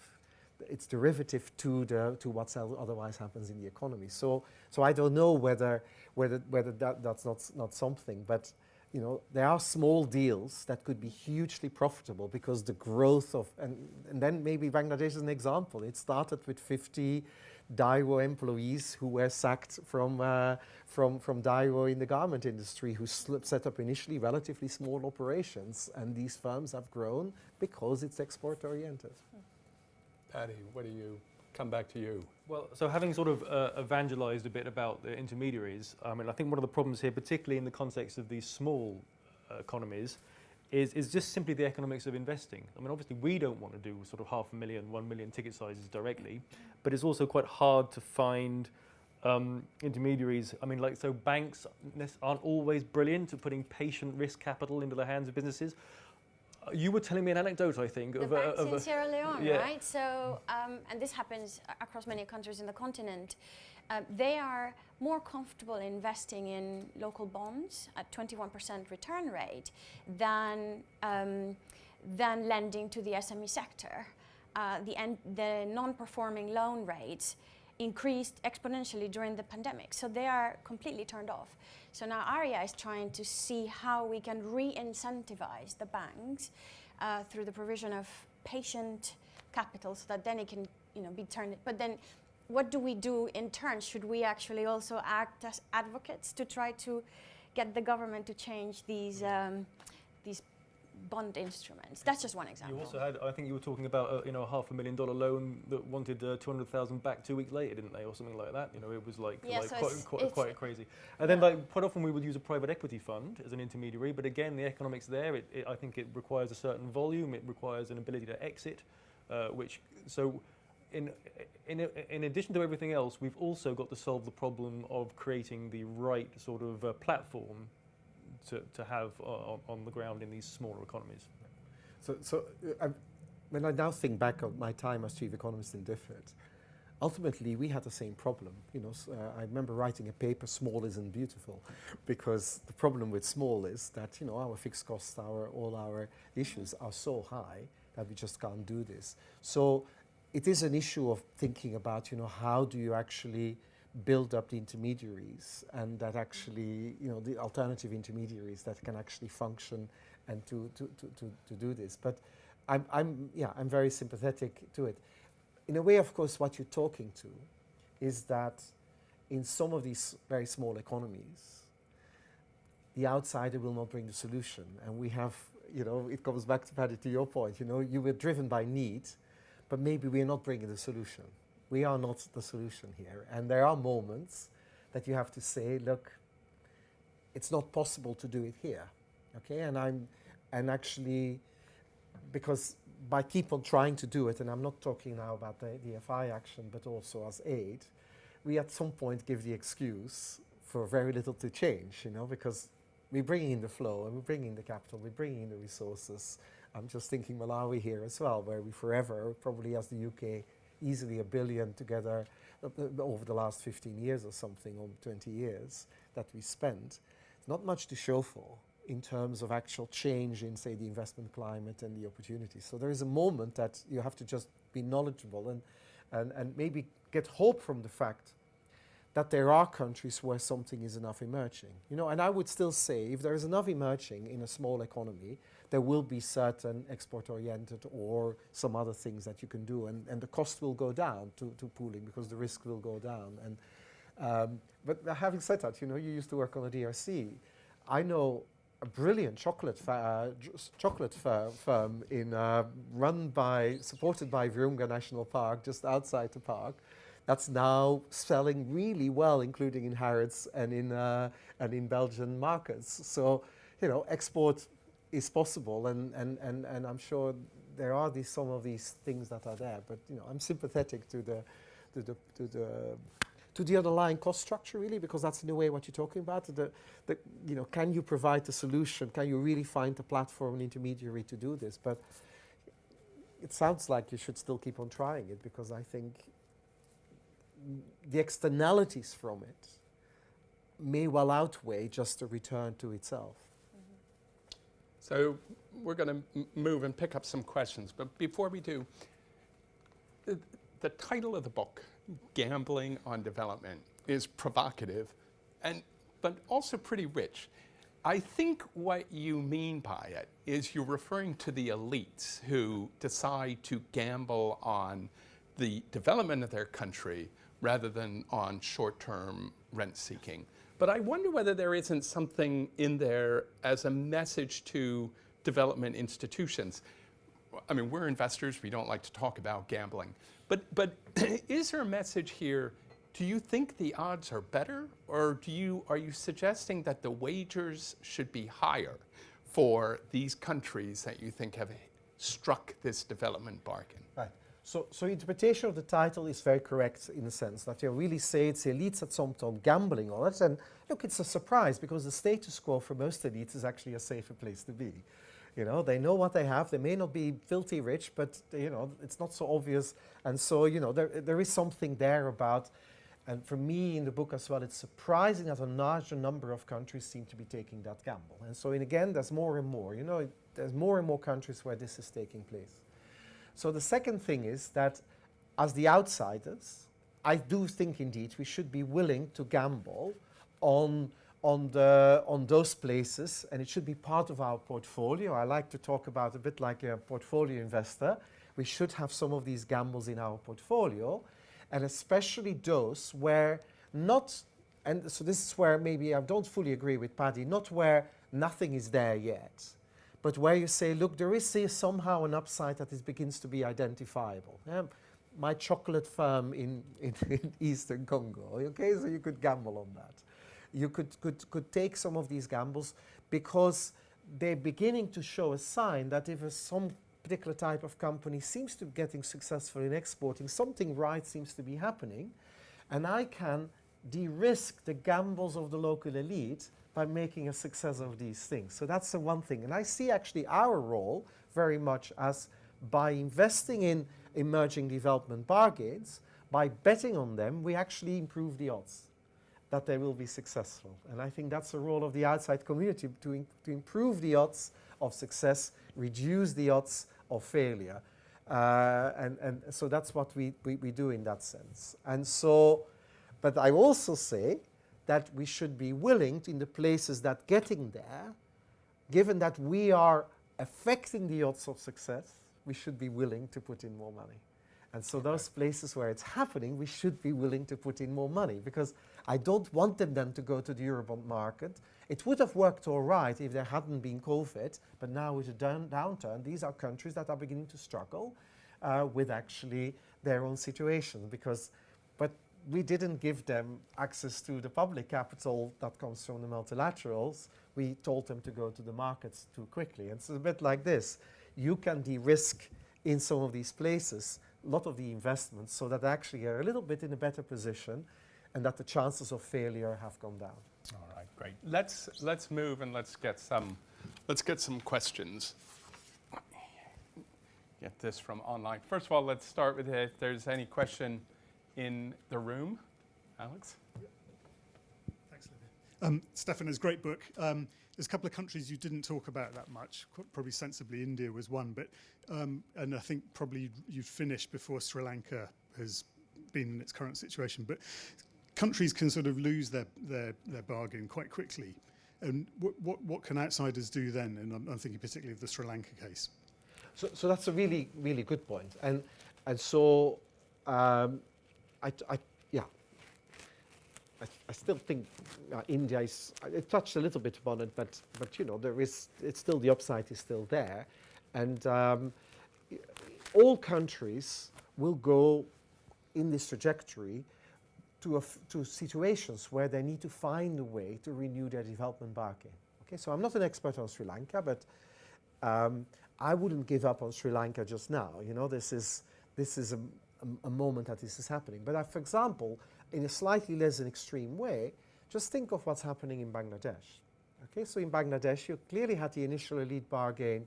It's derivative to what otherwise happens in the economy. So I don't know whether that's not something, but you know, there are small deals that could be hugely profitable because the growth of, and then maybe Bangladesh is an example. It started with 50 Daewoo employees who were sacked from Daewoo in the garment industry, who set up initially relatively small operations, and these firms have grown because it's export-oriented. Paddy, what do you, come back to you? Well, so having sort of evangelized a bit about the intermediaries, I mean, I think one of the problems here, particularly in the context of these small economies, is just simply the economics of investing. I mean, obviously, we don't want to do sort of 500,000, 1 million ticket sizes directly, but it's also quite hard to find intermediaries. I mean, like, so banks aren't always brilliant at putting patient risk capital into the hands of businesses. You were telling me an anecdote, I think, the banks in Sierra Leone, yeah. right? So, and this happens across many countries in the continent. They are more comfortable investing in local bonds at 21% return rate than lending to the SME sector. The non-performing loan rates increased exponentially during the pandemic, so they are completely turned off. So now ARIA is trying to see how we can re-incentivize the banks through the provision of patient capital, so that then it can, you know, be turned. But then, what do we do in turn? Should we actually also act as advocates to try to get the government to change these bond instruments? That's just one example. You also had, I think you were talking about, you know, a $500,000 loan that wanted 200,000 back 2 weeks later, didn't they, or something like that? You know, it was like, yeah, like so quite crazy. And then, like, quite often we would use a private equity fund as an intermediary, but again, the economics there, I think it requires a certain volume. It requires an ability to exit, which so. In addition to everything else, we've also got to solve the problem of creating the right sort of platform to have on the ground in these smaller economies. When I now think back on my time as Chief Economist in DFIs, ultimately we had the same problem. You know, I remember writing a paper, "Small isn't beautiful," because the problem with small is that, you know, our fixed costs, all our issues are so high that we just can't do this. So it is an issue of thinking about, you know, how do you actually build up the intermediaries, and that actually, you know, the alternative intermediaries that can actually function and to do this. But I'm very sympathetic to it. In a way, of course, what you're talking to is that in some of these very small economies, the outsider will not bring the solution. And we have, you know, it comes back to Paddy, to your point, you know, you were driven by need, but maybe we're not bringing the solution. We are not the solution here. And there are moments that you have to say, look, it's not possible to do it here. Okay, and actually, because by keep on trying to do it, and I'm not talking now about the DFI action, but also as aid, we at some point give the excuse for very little to change, you know, because we're bringing in the flow, and we're bringing in the capital, we're bringing in the resources. I'm just thinking Malawi here as well, where we forever, probably as the UK, easily $1 billion together over the last 15 years or something, or 20 years that we spent. Not much to show for in terms of actual change in, say, the investment climate and the opportunities. So there is a moment that you have to just be knowledgeable and maybe get hope from the fact that there are countries where something is enough emerging. You know, and I would still say if there is enough emerging in a small economy, there will be certain export-oriented or some other things that you can do, and the cost will go down to pooling because the risk will go down. And but having said that, you know, you used to work on a DRC. I know a brilliant chocolate firm supported by Virunga National Park, just outside the park, that's now selling really well, including in Harrods and in Belgian markets. So, you know, export is possible, and I'm sure there are some of these things that are there. But, you know, I'm sympathetic to to the underlying cost structure, really, because that's in a way what you're talking about. Can you provide the solution? Can you really find a platform, an intermediary to do this? But it sounds like you should still keep on trying it, because I think the externalities from it may well outweigh just a return to itself. So we're going to move and pick up some questions. But before we do, the title of the book, Gambling on Development, is provocative, but also pretty rich. I think what you mean by it is you're referring to the elites who decide to gamble on the development of their country rather than on short-term rent seeking. But I wonder whether there isn't something in there as a message to development institutions. I mean, we're investors, we don't like to talk about gambling. But is there a message here? Do you think the odds are better, or are you suggesting that the wagers should be higher for these countries that you think have struck this development bargain? Right. So interpretation of the title is very correct in the sense that you really say it's the elites at some time gambling on it. And look, it's a surprise, because the status quo for most elites is actually a safer place to be. You know, they know what they have. They may not be filthy rich, but it's not so obvious. And so there is something there about. And for me, in the book as well, it's surprising that a larger number of countries seem to be taking that gamble. And so, again, there's more and more. There's more and more countries where this is taking place. So the second thing is that, as the outsiders, I do think indeed we should be willing to gamble on those places, and it should be part of our portfolio. I like to talk about a bit like a portfolio investor. We should have some of these gambles in our portfolio. And especially those where not, and so this is where maybe I don't fully agree with Paddy, not where nothing is there yet, but where you say, look, there is somehow an upside that begins to be identifiable. My chocolate farm in Eastern Congo, okay, so you could gamble on that. You could take some of these gambles because they're beginning to show a sign that if some particular type of company seems to be getting successful in exporting, something right seems to be happening, and I can de-risk the gambles of the local elite by making a success of these things. So that's the one thing. And I see actually our role very much as, by investing in emerging development bargains, by betting on them, we actually improve the odds that they will be successful. And I think that's the role of the outside community, to improve the odds of success, reduce the odds of failure. And so that's what we do in that sense. And so, but I also say that we should be willing to, in the places that getting there, given that we are affecting the odds of success, we should be willing to put in more money. And so those places where it's happening, we should be willing to put in more money, because I don't want them then to go to the Eurobond market. It would have worked all right if there hadn't been COVID, but now with a downturn, these are countries that are beginning to struggle with actually their own situation. But we didn't give them access to the public capital that comes from the multilaterals. We told them to go to the markets too quickly. And it's a bit like this. You can de-risk in some of these places a lot of the investments, so that actually are a little bit in a better position, and that the chances of failure have gone down. All right, great. Let's move and let's get some questions. Get this from online. First of all, let's start with if there's any question in the room. Alex? Thanks, Olivia. Stefan, it's a great book. There's a couple of countries you didn't talk about that much. Probably sensibly, India was one, but and I think probably you'd finish before Sri Lanka has been in its current situation. But countries can sort of lose their bargain quite quickly. And what can outsiders do then? And I'm thinking particularly of the Sri Lanka case. So that's a really, really good point. And so I still think India is. I touched a little bit upon it, but it's still, the upside is still there, and all countries will go in this trajectory to situations where they need to find a way to renew their development bargain. Okay, so I'm not an expert on Sri Lanka, but I wouldn't give up on Sri Lanka just now. This is a moment that this is happening. But for example, in a slightly less an extreme way, just think of what's happening in Bangladesh. Okay, so in Bangladesh, you clearly had the initial elite bargain,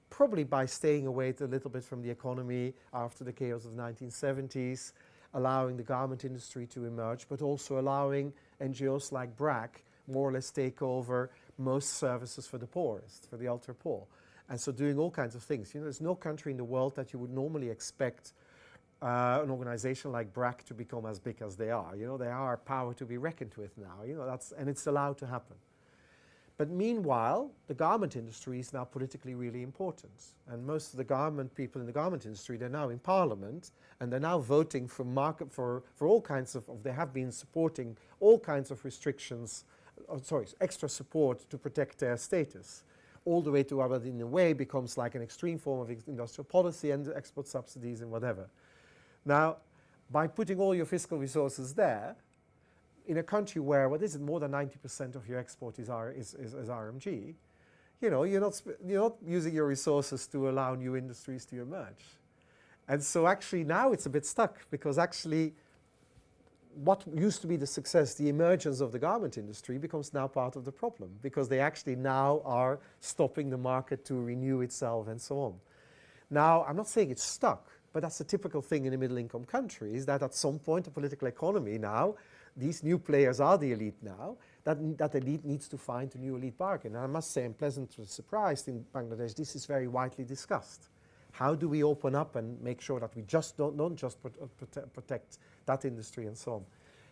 probably by staying away a little bit from the economy after the chaos of the 1970s, allowing the garment industry to emerge, but also allowing NGOs like BRAC more or less take over most services for the poorest, for the ultra poor. And so doing all kinds of things. You know, there's no country in the world that you would normally expect an organization like BRAC to become as big as they are. You know, they are a power to be reckoned with now. You know, and it's allowed to happen. But meanwhile, the garment industry is now politically really important. And most of the garment people in the garment industry, they're now in parliament, and they're now voting for all kinds of, they have been supporting all kinds of restrictions, extra support to protect their status, all the way to what in a way becomes like an extreme form of industrial policy and export subsidies and whatever. Now, by putting all your fiscal resources there, in a country where, what is it, more than 90% of your export is RMG, you know, you're not using your resources to allow new industries to emerge. And so actually now it's a bit stuck, because actually what used to be the success, the emergence of the garment industry, becomes now part of the problem, because they actually now are stopping the market to renew itself and so on. Now, I'm not saying it's stuck, but that's a typical thing in the middle-income countries, that at some point the political economy now, these new players are the elite now, that elite needs to find a new elite bargain. And I must say I'm pleasantly surprised in Bangladesh, this is very widely discussed. How do we open up and make sure that we just don't just protect that industry and so on?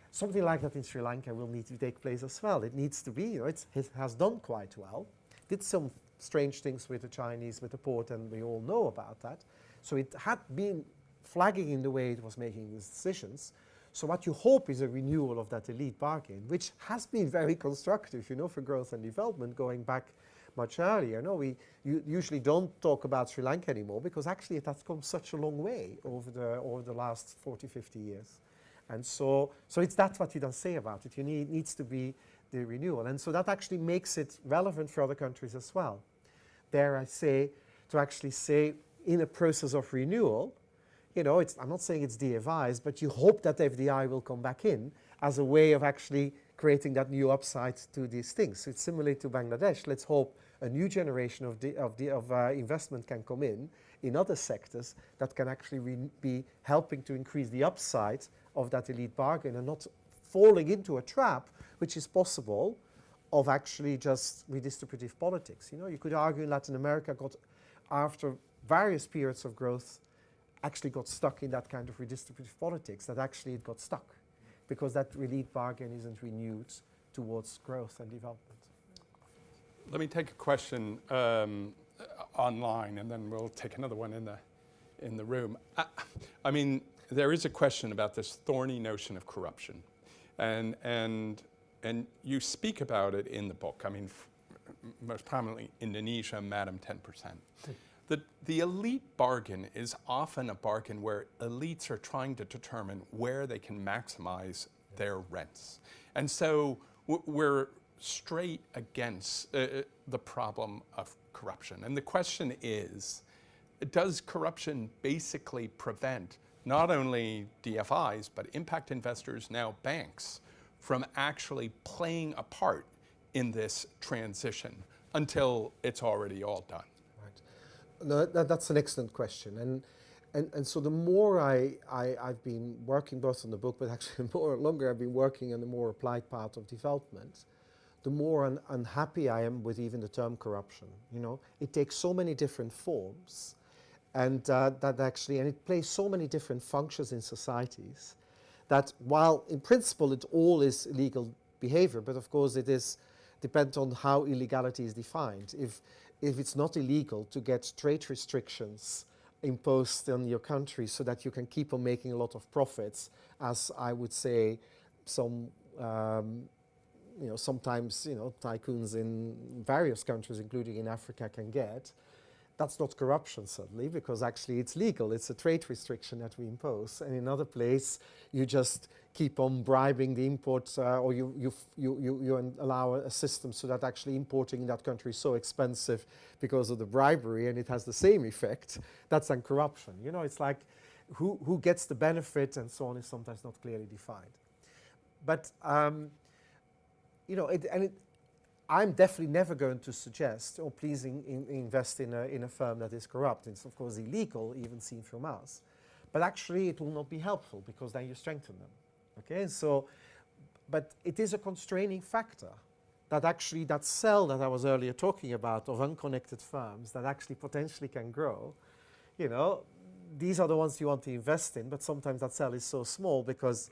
Something like that in Sri Lanka will need to take place as well. It needs to be, you know, it has done quite well. Did some strange things with the Chinese, with the port, and we all know about that. So it had been flagging in the way it was making these decisions. So what you hope is a renewal of that elite bargain, which has been very constructive, you know, for growth and development going back much earlier. No, you usually don't talk about Sri Lanka anymore, because actually it has come such a long way over the last 40, 50 years. And so that's what you don't say about it. It needs to be the renewal. And so that actually makes it relevant for other countries as well. Dare I say, to actually say in a process of renewal, you know, I'm not saying it's DFIs, but you hope that FDI will come back in as a way of actually creating that new upside to these things. So it's similar to Bangladesh. Let's hope a new generation of investment can come in other sectors that can actually be helping to increase the upside of that elite bargain, and not falling into a trap, which is possible, of actually just redistributive politics. You know, you could argue Latin America after various periods of growth, actually got stuck in that kind of redistributive politics, that actually it got stuck because that elite bargain isn't renewed towards growth and development. Let me take a question online, and then we'll take another one in the room. I mean, there is a question about this thorny notion of corruption, and you speak about it in the book. I mean, most prominently Indonesia, Madam 10%. The elite bargain is often a bargain where elites are trying to determine where they can maximize their rents. And so we're straight against the problem of corruption. And the question is, does corruption basically prevent not only DFIs, but impact investors, now banks, from actually playing a part in this transition until it's already all done? No, that's an excellent question, and so the more I've been working both on the book, but actually the longer I've been working on the more applied part of development, the more unhappy I am with even the term corruption. You know, it takes so many different forms, and and it plays so many different functions in societies, that while in principle it all is illegal behavior, but of course it is depends on how illegality is defined. If it's not illegal to get trade restrictions imposed on your country so that you can keep on making a lot of profits, as I would say some, sometimes, tycoons in various countries, including in Africa, can get, that's not corruption suddenly, because actually it's legal. It's a trade restriction that we impose. And in another place, you just keep on bribing the imports, or you allow a system so that actually importing in that country is so expensive because of the bribery, and it has the same effect. That's then corruption. You know, it's like who gets the benefit and so on is sometimes not clearly defined. But you know, I'm definitely never going to suggest or please invest in a firm that is corrupt. It's of course illegal, even seen from us. But actually, it will not be helpful because then you strengthen them. Okay, so, but it is a constraining factor that actually that cell that I was earlier talking about of unconnected firms that actually potentially can grow, you know, these are the ones you want to invest in, but sometimes that cell is so small because,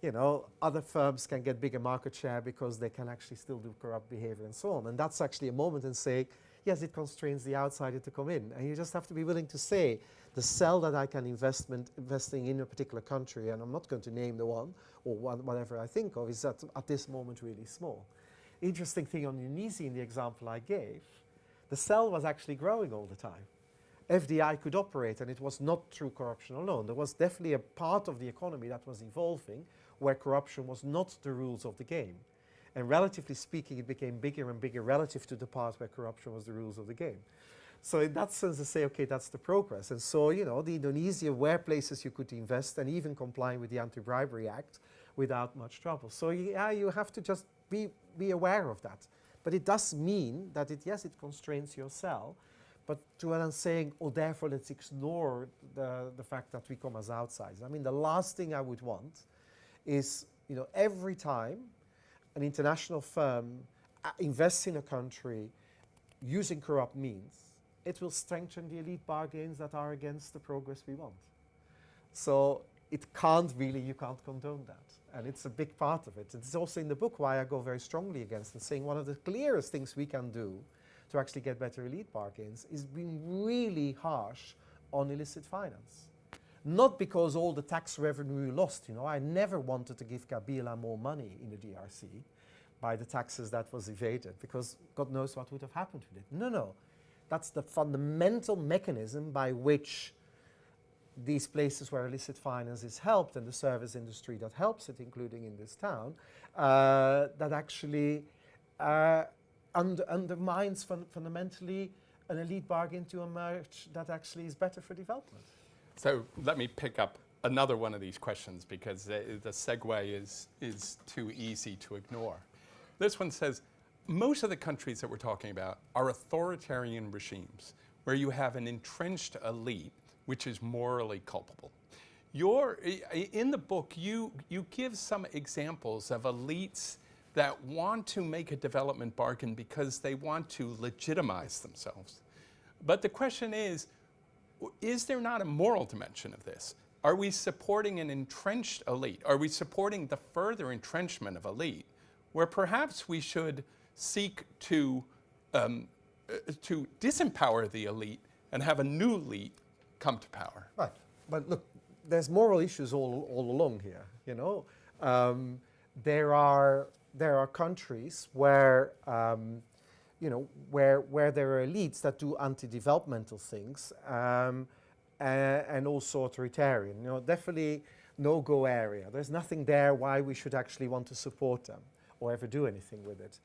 you know, other firms can get bigger market share because they can actually still do corrupt behavior and so on. And that's actually a moment in saying, yes, it constrains the outsider to come in. And you just have to be willing to say, the cell that I can investing in a particular country, and I'm not going to name the one, or whatever I think of, is at this moment really small. Interesting thing on Indonesia in the example I gave, the cell was actually growing all the time. FDI could operate, and it was not through corruption alone. There was definitely a part of the economy that was evolving where corruption was not the rules of the game. And relatively speaking, it became bigger and bigger relative to the part where corruption was the rules of the game. So in that sense, they say, okay, that's the progress. And so, you know, the Indonesia were places you could invest and even comply with the Anti-Bribery Act without much trouble. So yeah, you have to just be aware of that. But it does mean that yes, it constrains your cell. But to what I'm saying, oh, therefore let's ignore the fact that we come as outsiders. I mean, the last thing I would want is, you know, every time an international firm invests in a country using corrupt means, it will strengthen the elite bargains that are against the progress we want. So it can't really, you can't condone that. And it's a big part of it. It's also in the book why I go very strongly against and saying one of the clearest things we can do to actually get better elite bargains is being really harsh on illicit finance. Not because all the tax revenue we lost, you know, I never wanted to give Kabila more money in the DRC by the taxes that was evaded, because God knows what would have happened with it. No. That's the fundamental mechanism by which these places where illicit finance is helped and the service industry that helps it, including in this town, that actually undermines fundamentally an elite bargain to emerge that actually is better for development. So let me pick up another one of these questions because the segue is too easy to ignore. This one says, most of the countries that we're talking about are authoritarian regimes where you have an entrenched elite which is morally culpable. In the book, you give some examples of elites that want to make a development bargain because they want to legitimize themselves. But the question is there not a moral dimension of this? Are we supporting an entrenched elite? Are we supporting the further entrenchment of elite, where perhaps we should seek to disempower the elite and have a new elite come to power? Right, but look, there's moral issues all along here. You know, there are countries where you know where there are elites that do anti-developmental things and also authoritarian. You know, definitely no-go area. There's nothing there why we should actually want to support them or ever do anything with it.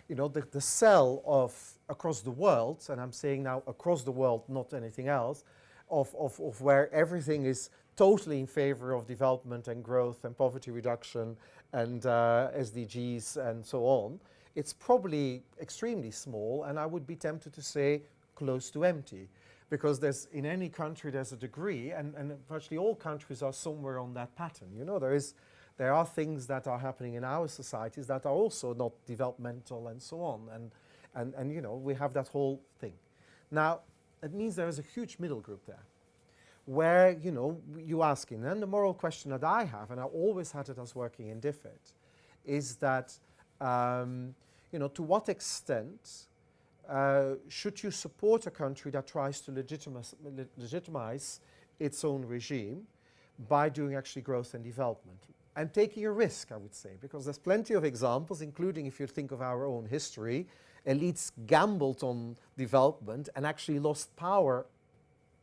You know, the cell of across the world, and I'm saying now across the world, not anything else, of where everything is totally in favor of development and growth and poverty reduction and SDGs and so on, it's probably extremely small, and I would be tempted to say close to empty. Because in any country there's a degree, and virtually all countries are somewhere on that pattern. You know, there are things that are happening in our societies that are also not developmental and so on, and you know, we have that whole thing. Now, it means there is a huge middle group there, where, you know, you asking, and the moral question that I have, and I always had it as working in DFID, is that, you know, to what extent should you support a country that tries to legitimize its own regime by doing actually growth and development? And taking a risk, I would say, because there's plenty of examples, including if you think of our own history, elites gambled on development and actually lost power,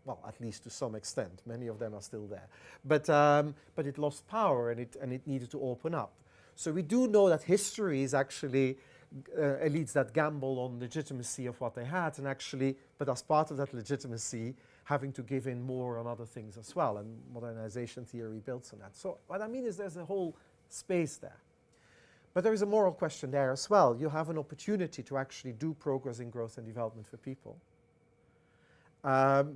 well, at least to some extent. Many of them are still there. But it lost power and it needed to open up. So we do know that history is actually elites that gamble on legitimacy of what they had, and actually, but as part of that legitimacy, having to give in more on other things as well, and modernization theory builds on that. So what I mean is there's a whole space there. But there is a moral question there as well. You have an opportunity to actually do progress in growth and development for people. But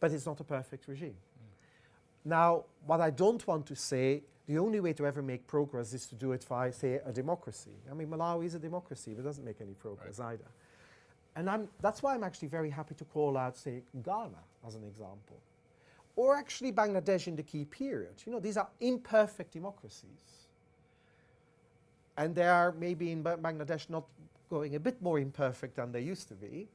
it's not a perfect regime. Now, what I don't want to say, the only way to ever make progress is to do it via, say, a democracy. I mean, Malawi is a democracy, but doesn't make any progress either. And that's why I'm actually very happy to call out, say, Ghana as an example. Or actually Bangladesh in the key period. You know, these are imperfect democracies. And they are maybe in Bangladesh not going a bit more imperfect than they used to be.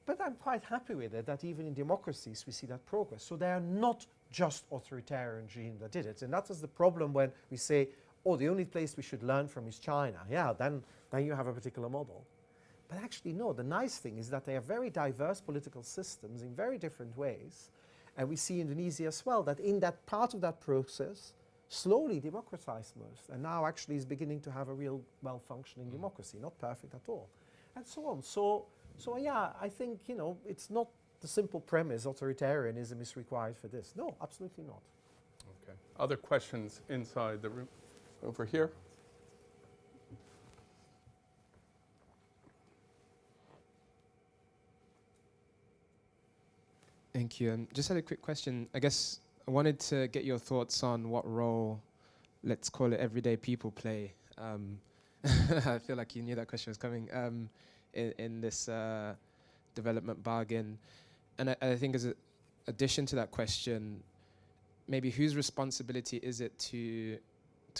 But I'm quite happy with it that even in democracies we see that progress. So they are not just authoritarian regimes that did it. And that is the problem when we say, oh, the only place we should learn from is China. Yeah, then you have a particular model. But actually, no, the nice thing is that they have very diverse political systems in very different ways. And we see Indonesia as well, that in that part of that process, slowly democratized most, and now actually is beginning to have a real well-functioning democracy, not perfect at all, and so on. So yeah, I think, you know, it's not the simple premise authoritarianism is required for this. No, absolutely not. Okay. Other questions inside the room? Over here. Thank you. Just had a quick question. I guess I wanted to get your thoughts on what role, let's call it everyday people play. I feel like you knew that question was coming in this development bargain. And I think as an addition to that question, maybe whose responsibility is it to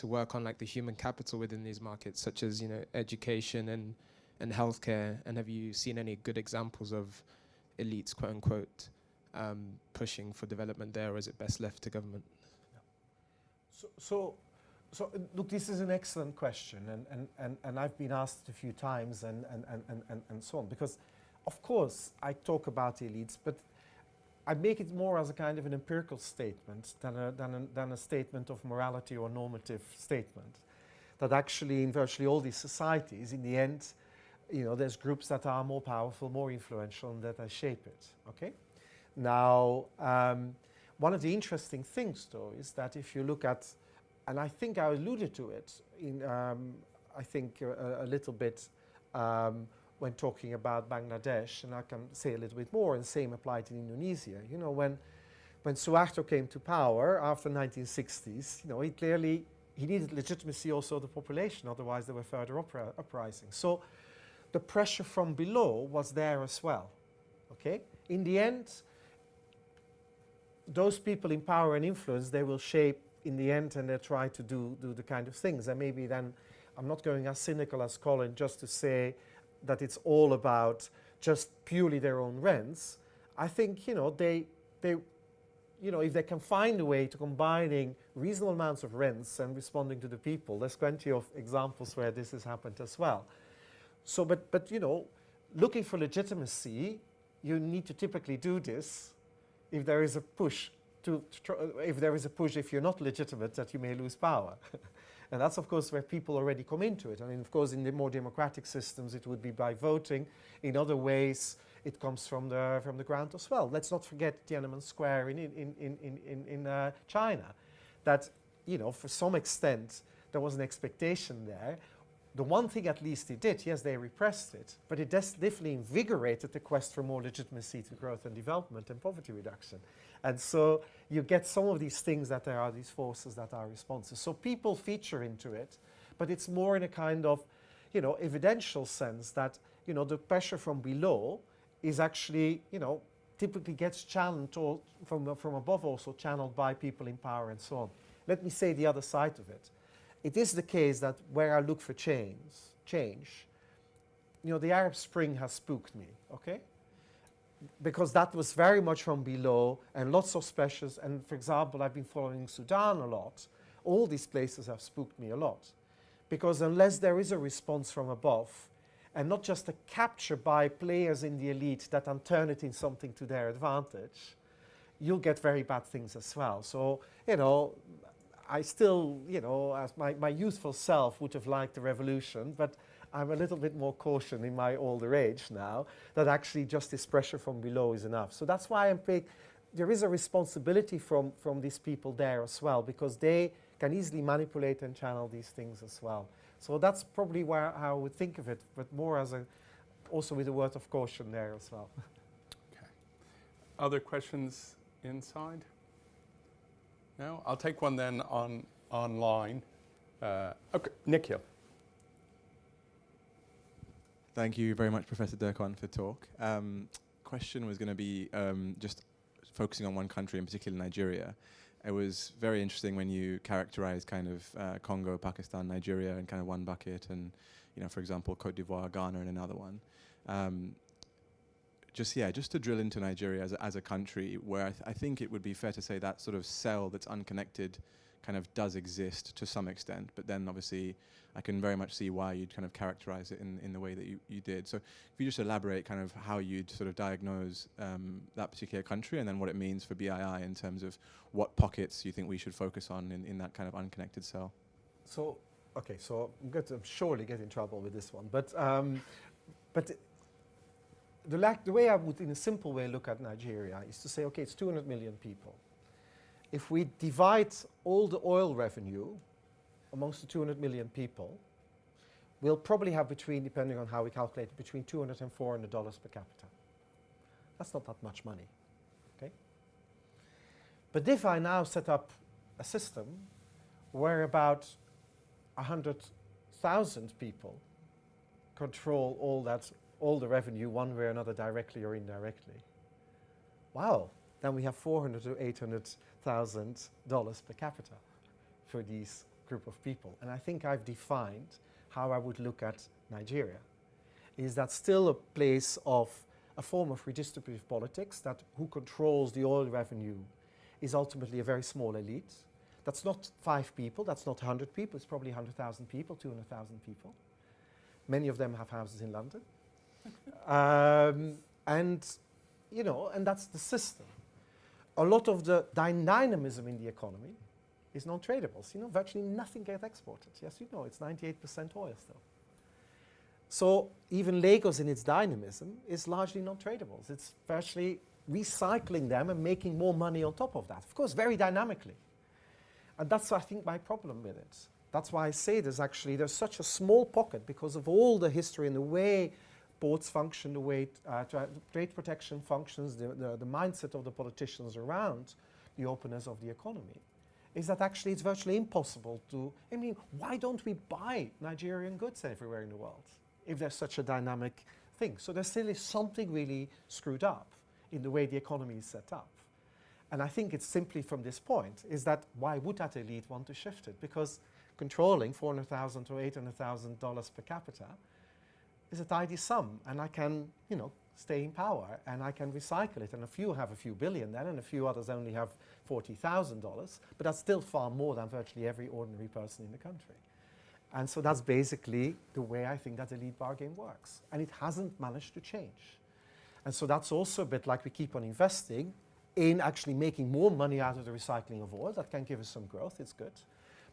work on like the human capital within these markets, such as, you know, education and healthcare? And have you seen any good examples of elites, quote unquote, pushing for development there, or is it best left to government? So look, this is an excellent question, and I've been asked a few times and so on, because of course I talk about elites, but I make it more as a kind of an empirical statement than a statement of morality or normative statement. That actually in virtually all these societies, in the end, you know, there's groups that are more powerful, more influential, and that shape it, okay? Now, one of the interesting things, though, is that if you look at, and I think I alluded to it in, I think a little bit when talking about Bangladesh, and I can say a little bit more, and same applied in Indonesia. You know, when Suharto came to power after 1960s, you know, he needed legitimacy also of the population, otherwise there were further uprisings. So the pressure from below was there as well, okay? In the end, those people in power and influence, they will shape in the end, and they try to do the kind of things. And maybe then, I'm not going as cynical as Colin just to say that it's all about just purely their own rents. I think, you know, they you know, if they can find a way to combining reasonable amounts of rents and responding to the people, there's plenty of examples where this has happened as well. So, but you know, looking for legitimacy, you need to typically do this if there is a push if you're not legitimate, that you may lose power. And that's, of course, where people already come into it. I mean, of course, in the more democratic systems, it would be by voting. In other ways, it comes from the ground as well. Let's not forget Tiananmen Square in China. That, you know, for some extent, there was an expectation there. The one thing at least it did, yes, they repressed it, but it definitely invigorated the quest for more legitimacy to growth and development and poverty reduction. And so you get some of these things that there are these forces that are responsive. So people feature into it, but it's more in a kind of, you know, evidential sense that, you know, the pressure from below is actually, you know, typically gets channeled or from above, also channeled by people in power and so on. Let me say the other side of it. It is the case that where I look for change, you know, the Arab Spring has spooked me, okay? Because that was very much from below and lots of specials. And for example, I've been following Sudan a lot. All these places have spooked me a lot. Because unless there is a response from above, and not just a capture by players in the elite that then turn it in something to their advantage, you'll get very bad things as well. So, you know, I still, you know, as my youthful self would have liked the revolution, but I'm a little bit more cautious in my older age now that actually just this pressure from below is enough. So that's why there is a responsibility from these people there as well, because they can easily manipulate and channel these things as well. So that's probably how I would think of it, but more as also with a word of caution there as well. Okay. Other questions inside? No? I'll take one then online. Okay, Nikhil. Thank you very much, Professor Dercon, for the talk. Question was going to be just focusing on one country, in particular Nigeria. It was very interesting when you characterized kind of Congo, Pakistan, Nigeria in kind of one bucket, and for example, Cote d'Ivoire, Ghana in another one. Just to drill into Nigeria as a country, where I think it would be fair to say that sort of cell that's unconnected kind of does exist to some extent, but then obviously I can very much see why you'd kind of characterize it in the way that you did. So if you just elaborate kind of how you'd sort of diagnose that particular country, and then what it means for BII in terms of what pockets you think we should focus on in that kind of unconnected cell. So, okay, so I'm going to surely get in trouble with this one, but the way I would, in a simple way, look at Nigeria is to say, okay, it's 200 million people. If we divide all the oil revenue amongst the 200 million people, we'll probably have between, depending on how we calculate it, between $200 and $400 per capita. That's not that much money, okay? But if I now set up a system where about 100,000 people control all the revenue one way or another, directly or indirectly, wow, then we have $400,000 to $800,000 per capita for these group of people. And I think I've defined how I would look at Nigeria. Is that still a place of a form of redistributive politics, that who controls the oil revenue is ultimately a very small elite. That's not 5 people, that's not 100 people, it's probably 100,000 people, 200,000 people. Many of them have houses in London. And that's the system. A lot of the dynamism in the economy is non-tradables. Virtually nothing gets exported. Yes, it's 98% oil still. So even Lagos in its dynamism is largely non-tradables. It's virtually recycling them and making more money on top of that. Of course, very dynamically. And that's, I think, my problem with it. That's why I say there's such a small pocket because of all the history and the way ports function, the way trade protection functions, the mindset of the politicians around the openness of the economy, is that actually it's virtually impossible to, why don't we buy Nigerian goods everywhere in the world if there's such a dynamic thing? So there still is something really screwed up in the way the economy is set up. And I think it's simply from this point, is that why would that elite want to shift it? Because controlling $400,000 to $800,000 per capita is a tidy sum, and I can, stay in power, and I can recycle it, and a few have a few billion then, and a few others only have $40,000, but that's still far more than virtually every ordinary person in the country. And so that's basically the way I think that elite bargain works, and it hasn't managed to change. And so that's also a bit like we keep on investing in actually making more money out of the recycling of oil. That can give us some growth, it's good.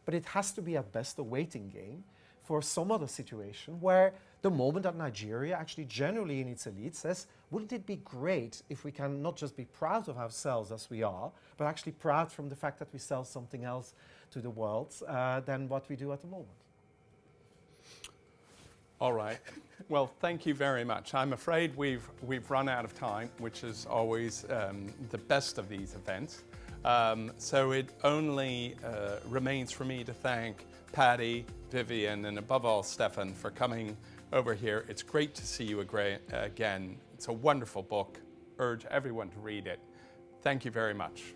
But it has to be at best a waiting game for some other situation where the moment that Nigeria actually generally in its elite says, wouldn't it be great if we can not just be proud of ourselves as we are, but actually proud from the fact that we sell something else to the world than what we do at the moment. All right. Well, thank you very much. I'm afraid we've run out of time, which is always the best of these events. So it only remains for me to thank Paddy, Vivian, and above all, Stefan, for coming over here. It's great to see you again. It's a wonderful book. Urge everyone to read it. Thank you very much.